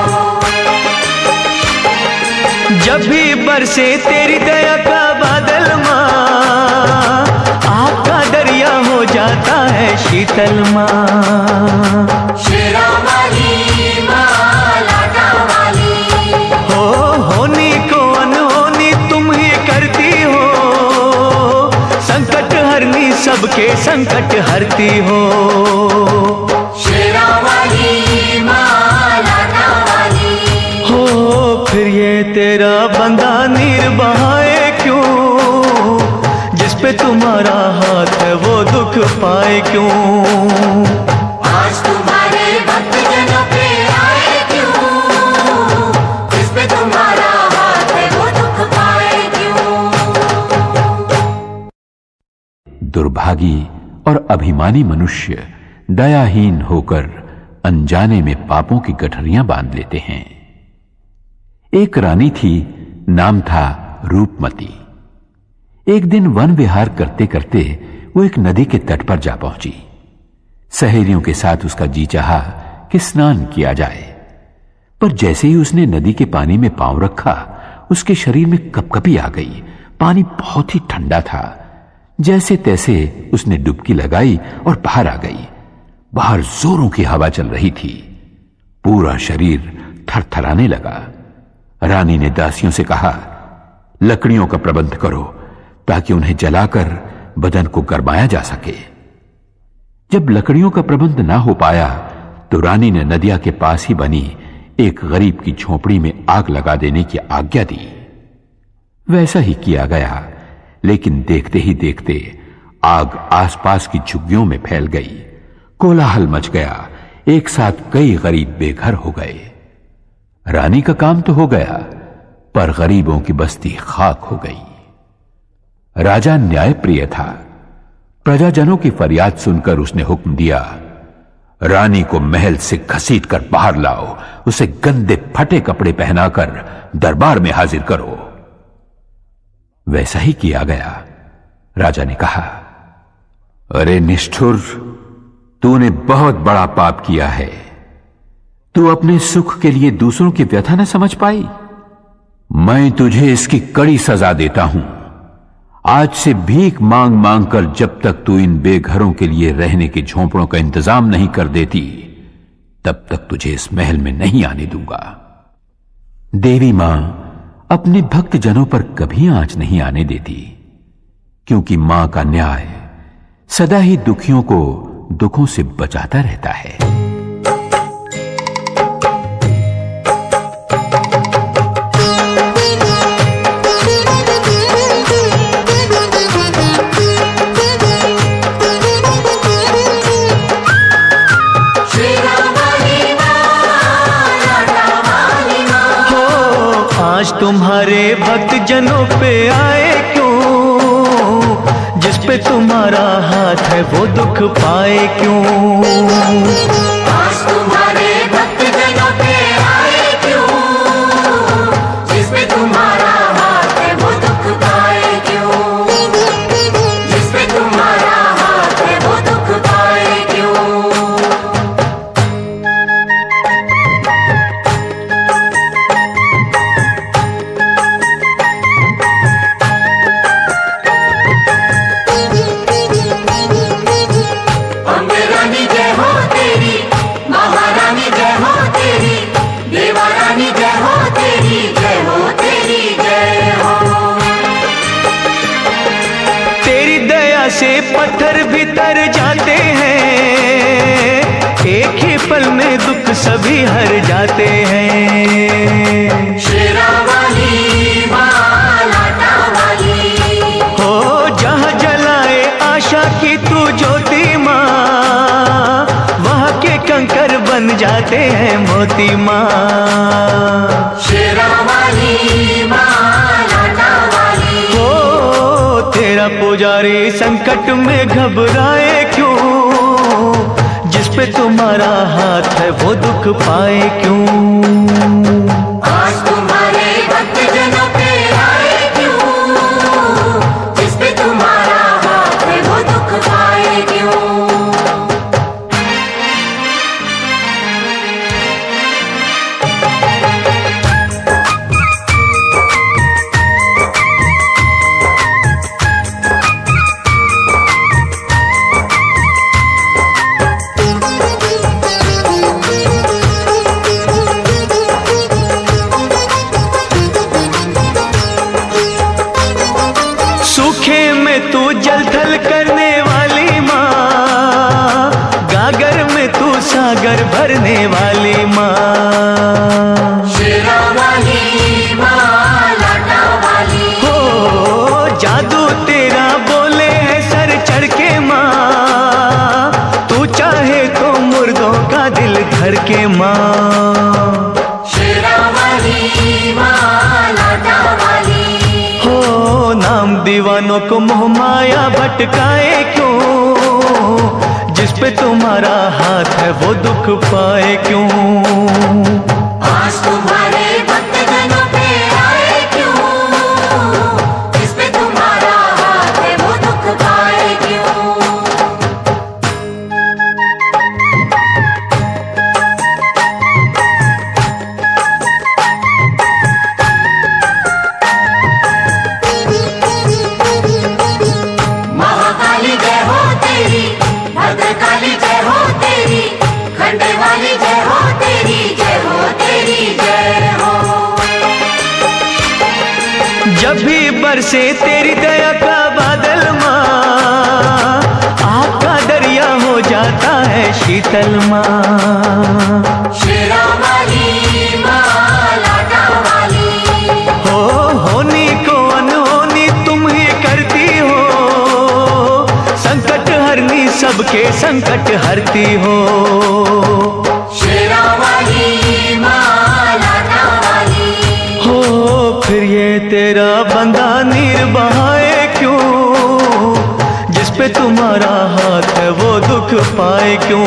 जब भी बरसे तेरी दया का बादल माँ, आपका दरिया हो जाता है शीतल माँ। शेरा वाली माँ, लाटा वाली, हो होनी को अनहोनी तुम ही करती हो, संकट हरनी सबके संकट हरती हो। शेरा वाली माँ, लाटा वाली, हो फिर ये तेरा बंदा नीर बहाए क्यों, जिस पे तुम्हारा हाथ है वो दुख पाए क्यों। आज तुम्हारे भक्त जनों पे आए क्यों, जिस पे तुम्हारा हाथ है वो दुख पाए क्यों। दुर्भागी और अभिमानी मनुष्य दयाहीन होकर अनजाने में पापों की गठरियां बांध लेते हैं। एक रानी थी, नाम था रूपमती। एक दिन वन विहार करते करते वो एक नदी के तट पर जा पहुंची। सहेलियों के साथ उसका जी चाहा कि स्नान किया जाए, पर जैसे ही उसने नदी के पानी में पांव रखा, उसके शरीर में कपकपी आ गई। पानी बहुत ही ठंडा था। जैसे तैसे उसने डुबकी लगाई और बाहर आ गई। बाहर जोरों की हवा चल रही थी। पूरा शरीर थरथराने लगा। रानी ने दासियों से कहा, लकड़ियों का प्रबंध करो ताकि उन्हें जलाकर बदन को गरमाया जा सके। जब लकड़ियों का प्रबंध ना हो पाया तो रानी ने नदिया के पास ही बनी एक गरीब की झोपड़ी में आग लगा देने की आज्ञा दी। वैसा ही किया गया, लेकिन देखते ही देखते आग आसपास की झुग्गियों में फैल गई। कोलाहल मच गया। एक साथ कई गरीब बेघर हो गए। रानी का काम तो हो गया, पर गरीबों की बस्ती खाक हो गई। राजा न्यायप्रिय था। प्रजाजनों की फरियाद सुनकर उसने हुक्म दिया, रानी को महल से घसीटकर बाहर लाओ, उसे गंदे फटे कपड़े पहनाकर दरबार में हाजिर करो। वैसा ही किया गया। राजा ने कहा, अरे निष्ठुर, तूने बहुत बड़ा पाप किया है। तू अपने सुख के लिए दूसरों की व्यथा न समझ पाई। मैं तुझे इसकी कड़ी सजा देता हूं। आज से भीख मांग मांग कर जब तक तू इन बेघरों के लिए रहने के झोंपड़ों का इंतजाम नहीं कर देती, तब तक तुझे इस महल में नहीं आने दूंगा। देवी मां अपने भक्त जनों पर कभी आंच नहीं आने देती, क्योंकि मां का न्याय सदा ही दुखियों को दुखों से बचाता रहता है। आज तुम्हारे भक्त जनों पे आए क्यों, जिस पे तुम्हारा हाथ है वो दुख पाए क्यों। आज तुम्हारे भक्त जनों पे आए क्यों, जिस पे तुम्हारा हाथ है वो दुख पाए क्यों, जिस पे तुम्हारा हाथ है वो दुख पाए क्यों। से पत्थर भी तर जाते हैं, एक ही पल में दुख सभी हर जाते हैं। शेरा वाली मां, लाटा वाली, हो जहां जलाए आशा की तू ज्योति, बन जाते हैं मोती माँ। शेरा वाली माँ लाटा वाली, ओ तेरा पुजारी संकट में घबराए क्यों, जिस पे तुम्हारा हाथ है वो दुख पाए क्यों। आज तुम्हारे भक्त जनों पे आए क्यों, जिस पे तुम्हारा हाथ है वो दुख पाए क्यों। सूखे में तू जल थल करने वाली माँ, गागर में तू सागर भरने वाली माँ। शेरा वाली माँ लाटा वाली, हो जादू तेरा बोले है सर चढ़ के माँ, तू चाहे तो मुर्दों का दिल धर के माँ। शेरा वाली माँ लाटा वाली, हो नाम दीवानों को मोह माया भटकाए क्यों, जिस पे तुम्हारा हाथ है वो दुख पाए क्यों। आज तुम्हारे भक्त जनों पे आए क्यों, जिस पे तुम्हारा हाथ है वो दुख पाए क्यों। महाकाली जय हो तेरी, भद्रकाली जय हो तेरी, खंडे वाली जय हो तेरी, जय हो तेरी जय हो। जब भी बरसे तेरी दया का बादल माँ, आग का दरिया हो जाता है शीतल माँ। शेरा वाली माँ लाटा वाली, हो होनी को अनहोनी तुम ही करती हो, संकट हरनी सबके संकट हरती हो। शेरा वाली माँ लाटा वाली, हो फिर ये तेरा बंदा नीर बहाए क्यों, जिस पे तुम्हारा हाथ है वो दुख पाए क्यों।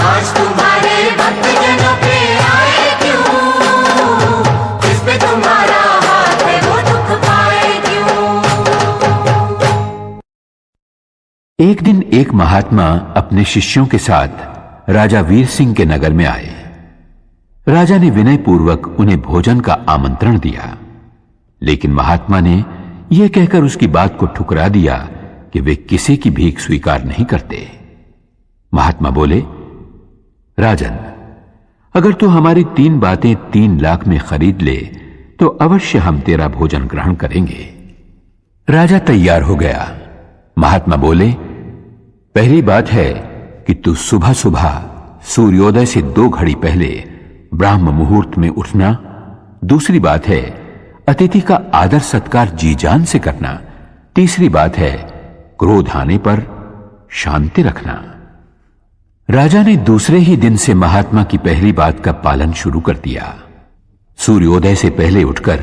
आज तुम्हारे भक्त जनों पे आए क्यों, जिस पे तुम्हारा हाथ है वो दुख पाए क्यों। एक दिन एक महात्मा अपने शिष्यों के साथ राजा वीर सिंह के नगर में आए। राजा ने विनय पूर्वक उन्हें भोजन का आमंत्रण दिया, लेकिन महात्मा ने यह कहकर उसकी बात को ठुकरा दिया कि वे किसी की भीख स्वीकार नहीं करते। महात्मा बोले, राजन, अगर तू हमारी 3 बातें 3 लाख में खरीद ले तो अवश्य हम तेरा भोजन ग्रहण करेंगे। राजा तैयार हो गया। महात्मा बोले, पहली बात है कि तू सुबह सुबह सूर्योदय से 2 घड़ी पहले ब्राह्म मुहूर्त में उठना। दूसरी बात है अतिथि का आदर सत्कार जी जान से करना। तीसरी बात है क्रोध आने पर शांति रखना। राजा ने दूसरे ही दिन से महात्मा की पहली बात का पालन शुरू कर दिया। सूर्योदय से पहले उठकर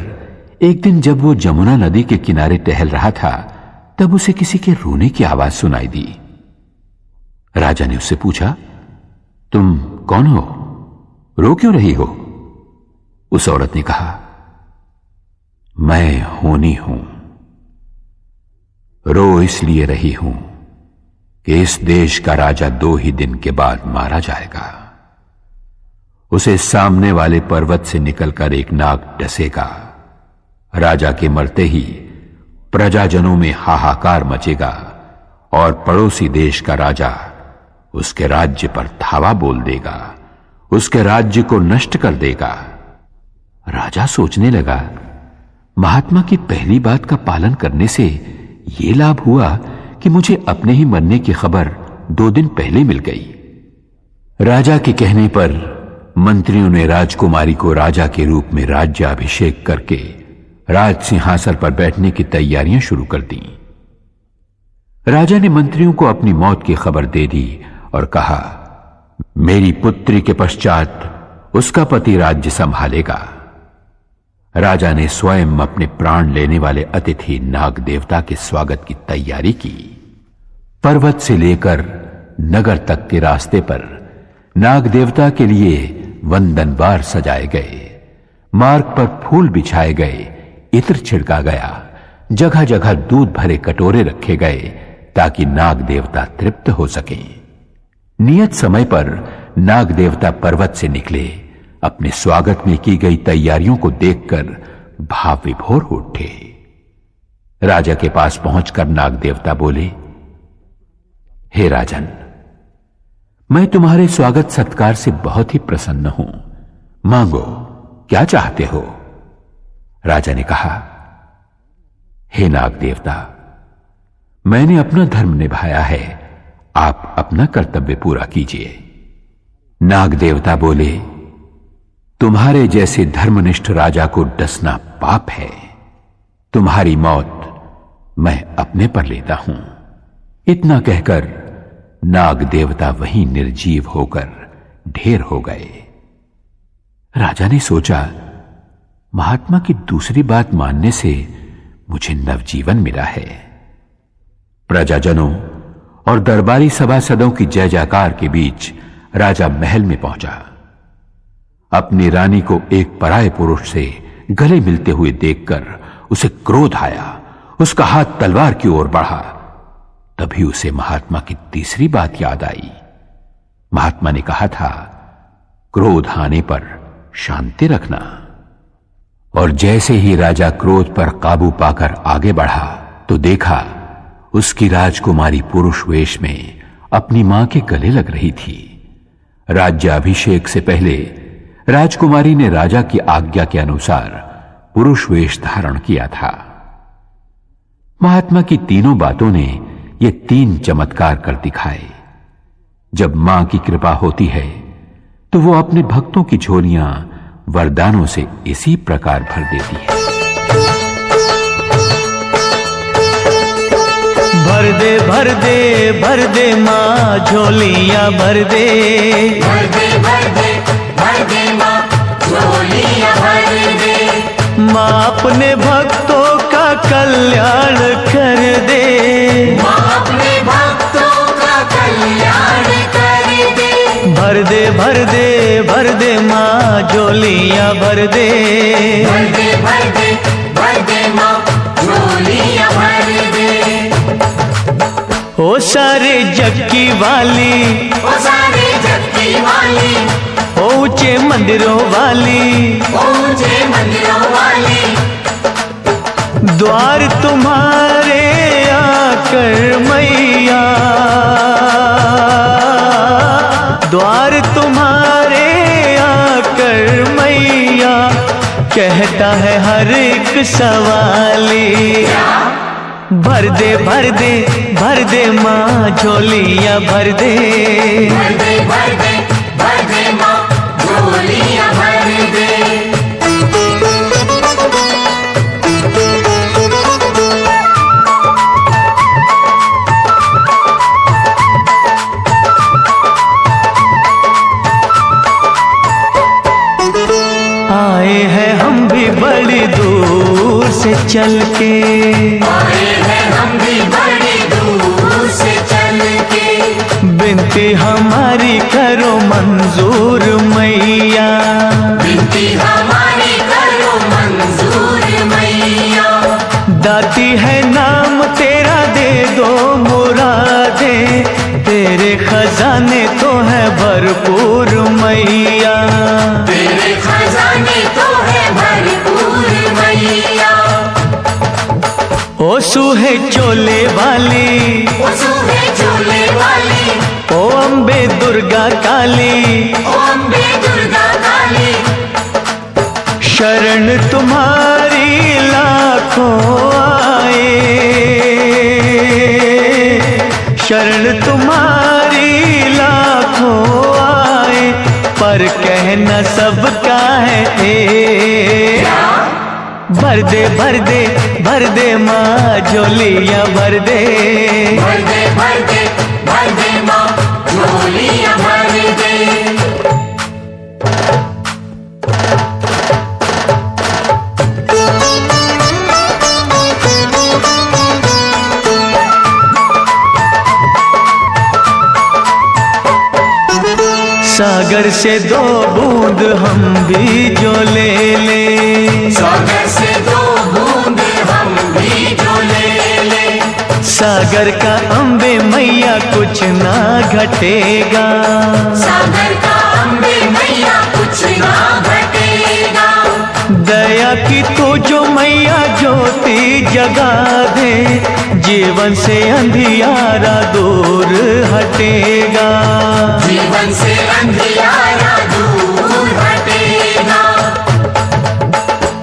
एक दिन जब वो जमुना नदी के किनारे टहल रहा था, तब उसे किसी के रोने की आवाज सुनाई दी। राजा ने उससे पूछा, तुम कौन हो? रो क्यों रही हो? उस औरत ने कहा, मैं होनी हूं। रो इसलिए रही हूं कि इस देश का राजा 2 ही दिन के बाद मारा जाएगा। उसे सामने वाले पर्वत से निकलकर एक नाग डसेगा। राजा के मरते ही प्रजाजनों में हाहाकार मचेगा और पड़ोसी देश का राजा उसके राज्य पर धावा बोल देगा, उसके राज्य को नष्ट कर देगा। राजा सोचने लगा, महात्मा की पहली बात का पालन करने से यह लाभ हुआ कि मुझे अपने ही मरने की खबर 2 दिन पहले मिल गई। राजा के कहने पर मंत्रियों ने राजकुमारी को राजा के रूप में राज्याभिषेक करके राज सिंहासन पर बैठने की तैयारियां शुरू कर दी। राजा ने मंत्रियों को अपनी मौत की खबर दे दी और कहा, मेरी पुत्री के पश्चात उसका पति राज्य संभालेगा। राजा ने स्वयं अपने प्राण लेने वाले अतिथि नाग देवता के स्वागत की तैयारी की। पर्वत से लेकर नगर तक के रास्ते पर नाग देवता के लिए वंदनवार सजाए गए, मार्ग पर फूल बिछाए गए, इत्र छिड़का गया, जगह जगह दूध भरे कटोरे रखे गए ताकि नाग देवता तृप्त हो सकें। नियत समय पर नाग देवता पर्वत से निकले। अपने स्वागत में की गई तैयारियों को देखकर भाव विभोर हो उठे। राजा के पास पहुंचकर नाग देवता बोले, हे राजन, मैं तुम्हारे स्वागत सत्कार से बहुत ही प्रसन्न हूं। मांगो, क्या चाहते हो? राजा ने कहा, हे नाग देवता, मैंने अपना धर्म निभाया है, आप अपना कर्तव्य पूरा कीजिए। नाग देवता बोले, तुम्हारे जैसे धर्मनिष्ठ राजा को डसना पाप है। तुम्हारी मौत मैं अपने पर लेता हूं। इतना कहकर नाग देवता वहीं निर्जीव होकर ढेर हो गए। राजा ने सोचा, महात्मा की दूसरी बात मानने से मुझे नवजीवन मिला है। प्रजाजनों और दरबारी सभासदों की जय जयकार के बीच राजा महल में पहुंचा। अपनी रानी को एक पराये पुरुष से गले मिलते हुए देखकर उसे क्रोध आया। उसका हाथ तलवार की ओर बढ़ा। तभी उसे महात्मा की तीसरी बात याद आई। महात्मा ने कहा था, क्रोध आने पर शांति रखना। और जैसे ही राजा क्रोध पर काबू पाकर आगे बढ़ा तो देखा उसकी राजकुमारी पुरुष वेश में अपनी मां के गले लग रही थी। राज्याभिषेक से पहले राजकुमारी ने राजा की आज्ञा के अनुसार पुरुष वेश धारण किया था। महात्मा की तीनों बातों ने ये 3 चमत्कार कर दिखाए। जब मां की कृपा होती है तो वो अपने भक्तों की झोलियां वरदानों से इसी प्रकार भर देती है। भर दे माँ झोलियां भर दे, भर दे माँ झोलियां भर दे। माँ अपने भक्तों का कल्याण कर दे, माँ अपने भक्तों का कल्याण कर दे। भर दे माँ झोलियां भर दे, भर दे माँ झोलियां भर दे। ओ सारे जग की वाली, ओ सारे जग की वाली, ओ ऊंचे मंदिरों वाली, ऊंचे मंदिरों वाली। द्वार तुम्हारे आकर मैया, द्वार तुम्हारे आकर मैया, कहता है हर एक सवाली। भर दे माँ झोलियां भर दे, भर दे माँ झोलियां भर दे। आए हैं हम भी बड़ी दूर से चल के, आए हैं हम भी बड़ी दूर से चल के। बिनती हमारी करो मंजूर मैया, बिनती हमारी करो मंजूर मैया। दाती है नाम तेरा, दे दो मुरादें, तेरे खजाने तो है भरपूर मैया, तेरे खजाने तो है भरपूर मैया। ओ सूहे चोले वाली, ओ सूहे चोले वाली, ओ अम्बे दुर्गा काली, ओ अम्बे दुर्गा काली। शरण तुम्हारी लाखों आए, शरण तुम्हारी लाखों आए, पर कहना सबका है एक। भर दे माँ झोलियां भर दे, भर दे माँ झोलियां भर दे। सागर से दो बूंद हम भी जो ले ले, सागर से दो बूंद हम भी जो ले ले। सागर का अम्बे मैया कुछ ना घटेगा, सागर का अम्बे मैया कुछ ना घटेगा। दया की तू जो मैया ज्योति जगा दे, जीवन से अंधियारा दूर हटेगा, जीवन से अंधियारा दूर हटेगा।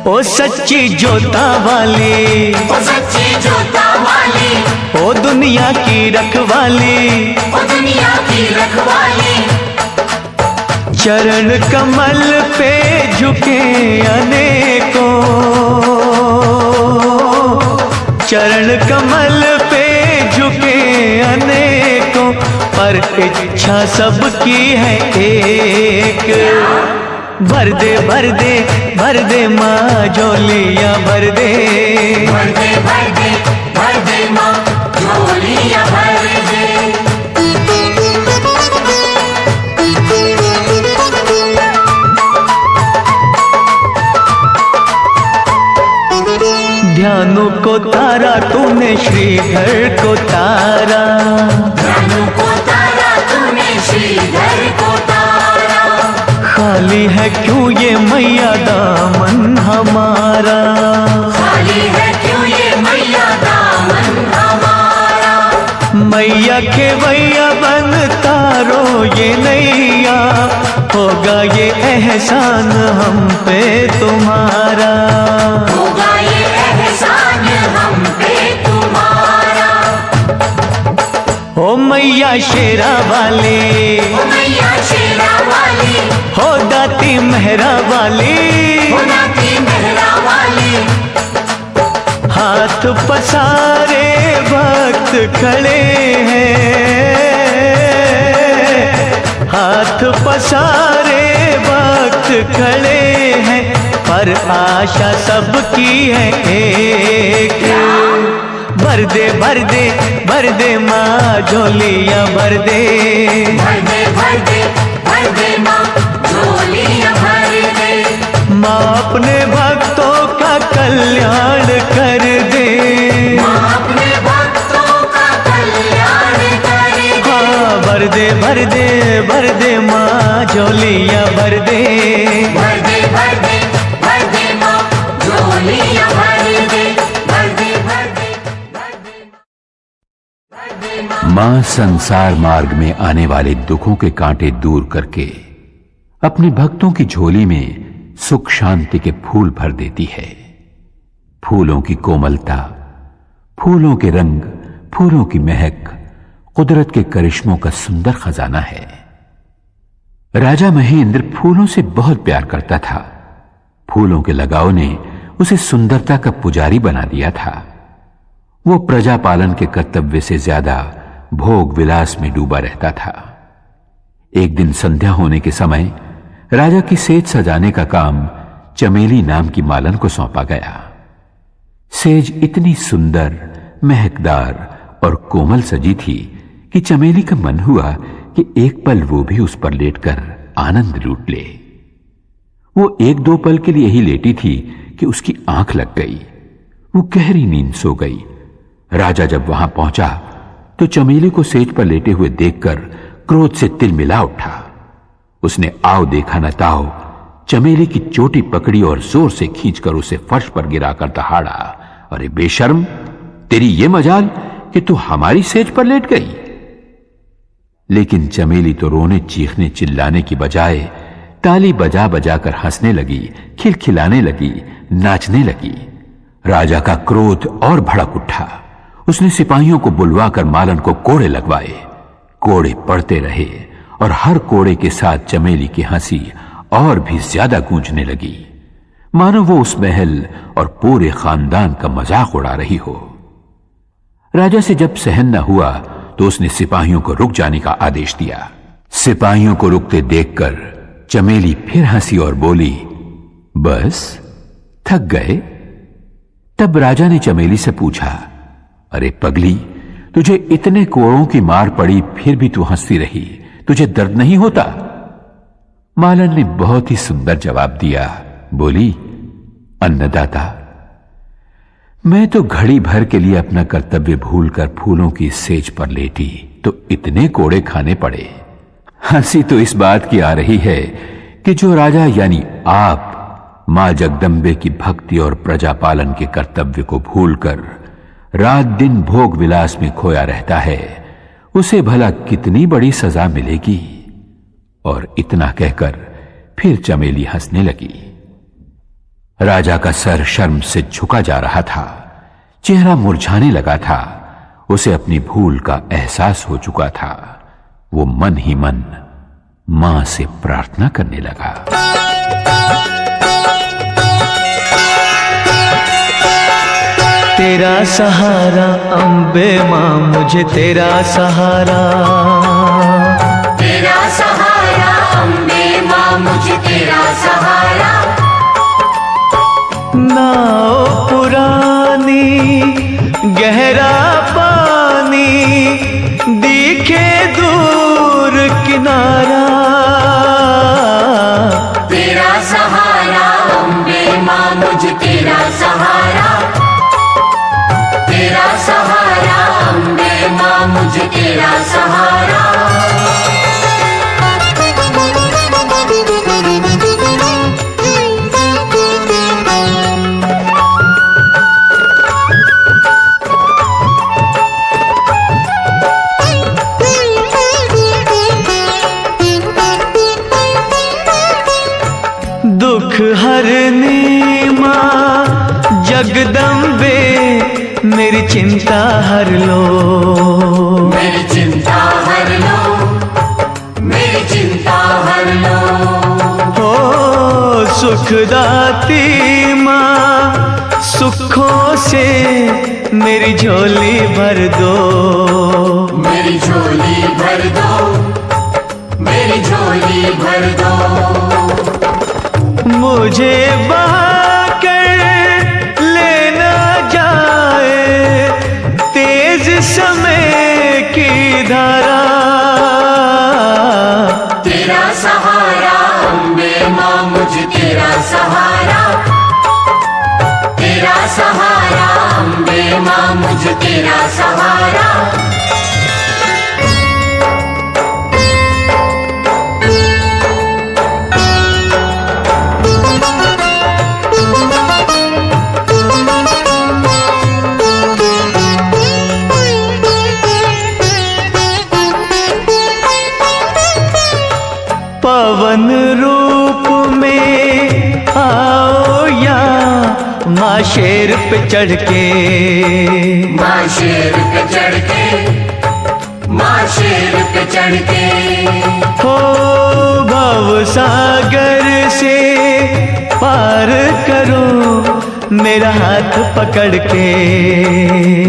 ओ सच्ची जोता वाली, ओ सच्ची जोता वाली, ओ दुनिया की रखवाली, ओ दुनिया की रखवाली। चरण कमल पे झुके अनेकों, चरण कमल पे झुके अनेकों, पर इच्छा सबकी है एक। भर दे भर दे भर दे माँ झोलियाँ भर दे, भर दे भर दे भर दे माँ झोलियाँ भर दे। ध्यानों को तारा तूने श्रीधर को तारा, ध्यानों को तारा तूने श्रीधर को तारा। खाली है क्यों ये मैया दामन हमारा, खाली है क्यों ये मैया दामन हमारा। मैया के भैया बन तारो ये नैया, होगा ये एहसान हम पे तुम्हारा, होगा ये एहसान हम पे तुम्हारा। ओ मैया शेरा वाली, ओ मैया शेरा वाली, हो दाती मेहरा वाली, हो दाती मेहरा वाली। हाथ पसारे भक्त खड़े हैं, हाथ पसारे भक्त खड़े हैं, पर आशा सबकी है एक। भर दे भर दे भर दे माँ झोलियाँ भर दे, भर दे भर दे भर दे माँ झोलियाँ भर दे। माँ अपने भक्तों का कल्याण कर दे, माँ अपने भक्तों का कल्याण कर दे। हाँ भर दे भर दे भर दे माँ झोलियाँ भर दे, भर दे भर दे भर दे माँ झोलियाँ भर दे। भर दे भर दे भर दे भर दे माँ। मां संसार मार्ग में आने वाले दुखों के कांटे दूर करके अपने भक्तों की झोली में सुख शांति के फूल भर देती है। फूलों की कोमलता, फूलों के रंग, फूलों की महक कुदरत के करिश्मों का सुंदर खजाना है। राजा महेंद्र फूलों से बहुत प्यार करता था। फूलों के लगाव ने उसे सुंदरता का पुजारी बना दिया था। वो प्रजा पालन के कर्तव्य से ज्यादा भोग विलास में डूबा रहता था। एक दिन संध्या होने के समय राजा की सेज सजाने का काम चमेली नाम की मालन को सौंपा गया। सेज इतनी सुंदर, महकदार और कोमल सजी थी कि चमेली का मन हुआ कि एक पल वो भी उस पर लेटकर आनंद लूट ले। वो एक दो पल के लिए ही लेटी थी कि उसकी आंख लग गई। वो गहरी नींद सो गई। राजा जब वहां पहुंचा तो चमेली को सेज पर लेटे हुए देखकर क्रोध से तिलमिला उठा। उसने आओ देखा न ताओ चमेली की चोटी पकड़ी और जोर से खींचकर उसे फर्श पर गिराकर दहाड़ा। अरे बेशर्म, तेरी ये मजाल कि तू हमारी सेज पर लेट गई। लेकिन चमेली तो रोने चीखने चिल्लाने की बजाय ताली बजा बजा कर हंसने लगी, खिलखिलाने लगी, नाचने लगी। राजा का क्रोध और भड़क उठा। उसने सिपाहियों को बुलवाकर मालन को कोड़े लगवाए। कोड़े पड़ते रहे और हर कोड़े के साथ चमेली की हंसी और भी ज्यादा गूंजने लगी, मानो वो उस महल और पूरे खानदान का मजाक उड़ा रही हो। राजा से जब सहन न हुआ तो उसने सिपाहियों को रुक जाने का आदेश दिया। सिपाहियों को रुकते देखकर चमेली फिर हंसी और बोली, बस थक गए? तब राजा ने चमेली से पूछा, अरे पगली, तुझे इतने कोड़ों की मार पड़ी फिर भी तू हंसती रही, तुझे दर्द नहीं होता? मालन ने बहुत ही सुंदर जवाब दिया। बोली, अन्नदाता, मैं तो घड़ी भर के लिए अपना कर्तव्य भूलकर फूलों की सेज पर लेटी तो इतने कोड़े खाने पड़े। हंसी तो इस बात की आ रही है कि जो राजा यानी आप मां जगदम्बे की भक्ति और प्रजापालन के कर्तव्य को भूलकर रात दिन भोग विलास में खोया रहता है, उसे भला कितनी बड़ी सजा मिलेगी। और इतना कहकर फिर चमेली हंसने लगी। राजा का सर शर्म से झुका जा रहा था, चेहरा मुरझाने लगा था। उसे अपनी भूल का एहसास हो चुका था। वो मन ही मन मां से प्रार्थना करने लगा। तेरा सहारा अम्बे मां, मुझे तेरा सहारा। तेरा सहारा अम्बे मां, मुझे तेरा सहारा। नाव पुरानी गहरा पानी, दिखे दूर किनारा। तेरा सहारा अम्बे मां, मुझे तेरा सहारा। तेरा सहारा अम्बे मां, मुझे तेरा सहारा। दुख हरनी मां जगदम्बे, मेरी चिंता हर लो। मेरी चिंता हर लो, मेरी चिंता हर लो। हो सुखदाती मां, सुखों से मेरी झोली भर दो। मेरी झोली भर दो, मेरी झोली भर दो। मुझे बहाकर लेना जाए तेज समय की धारा। तेरा सहारा अम्बे मां, मुझे तेरा सहारा। तेरा सहारा अम्बे मां, मुझे तेरा सहारा। पवन रूप में आओ या माँ शेर पे चढ़ के। माँ शेर पे चढ़ के, माँ शेर पे चढ़ के। हो भव सागर से पार करो मेरा हाथ पकड़ के।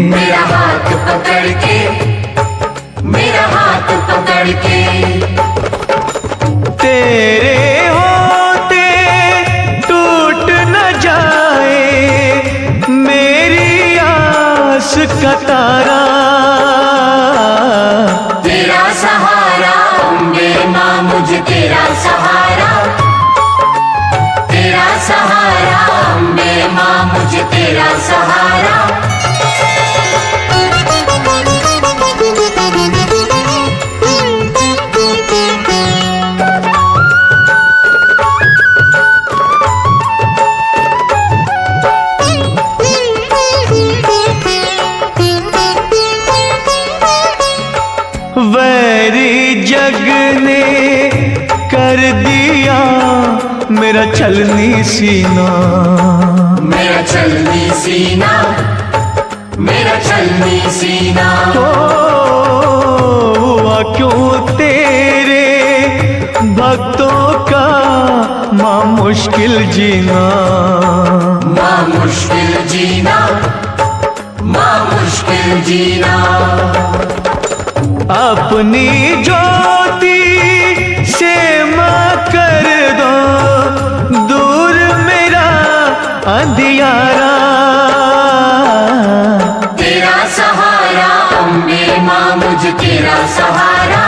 मेरा हाथ पकड़ के, मेरा हाथ पकड़ के। तेरे होते टूट न जाए मेरी आस का तारा। तेरा सहारा अम्बे मां, मुझे तेरा सहारा। तेरा सहारा अम्बे मां, मुझे तेरा सहारा। वैरी जग ने कर दिया मेरा छलनी सीना। मेरा छलनी सीना, मेरा छलनी सीना। हुआ क्यों तेरे भक्तों का माँ मुश्किल जीना। माँ मुश्किल जीना, माँ मुश्किल जीना। अपनी ज्योति से माँ कर दो दूर मेरा अंधियारा। तेरा सहारा अम्बे मां, मुझे तेरा सहारा।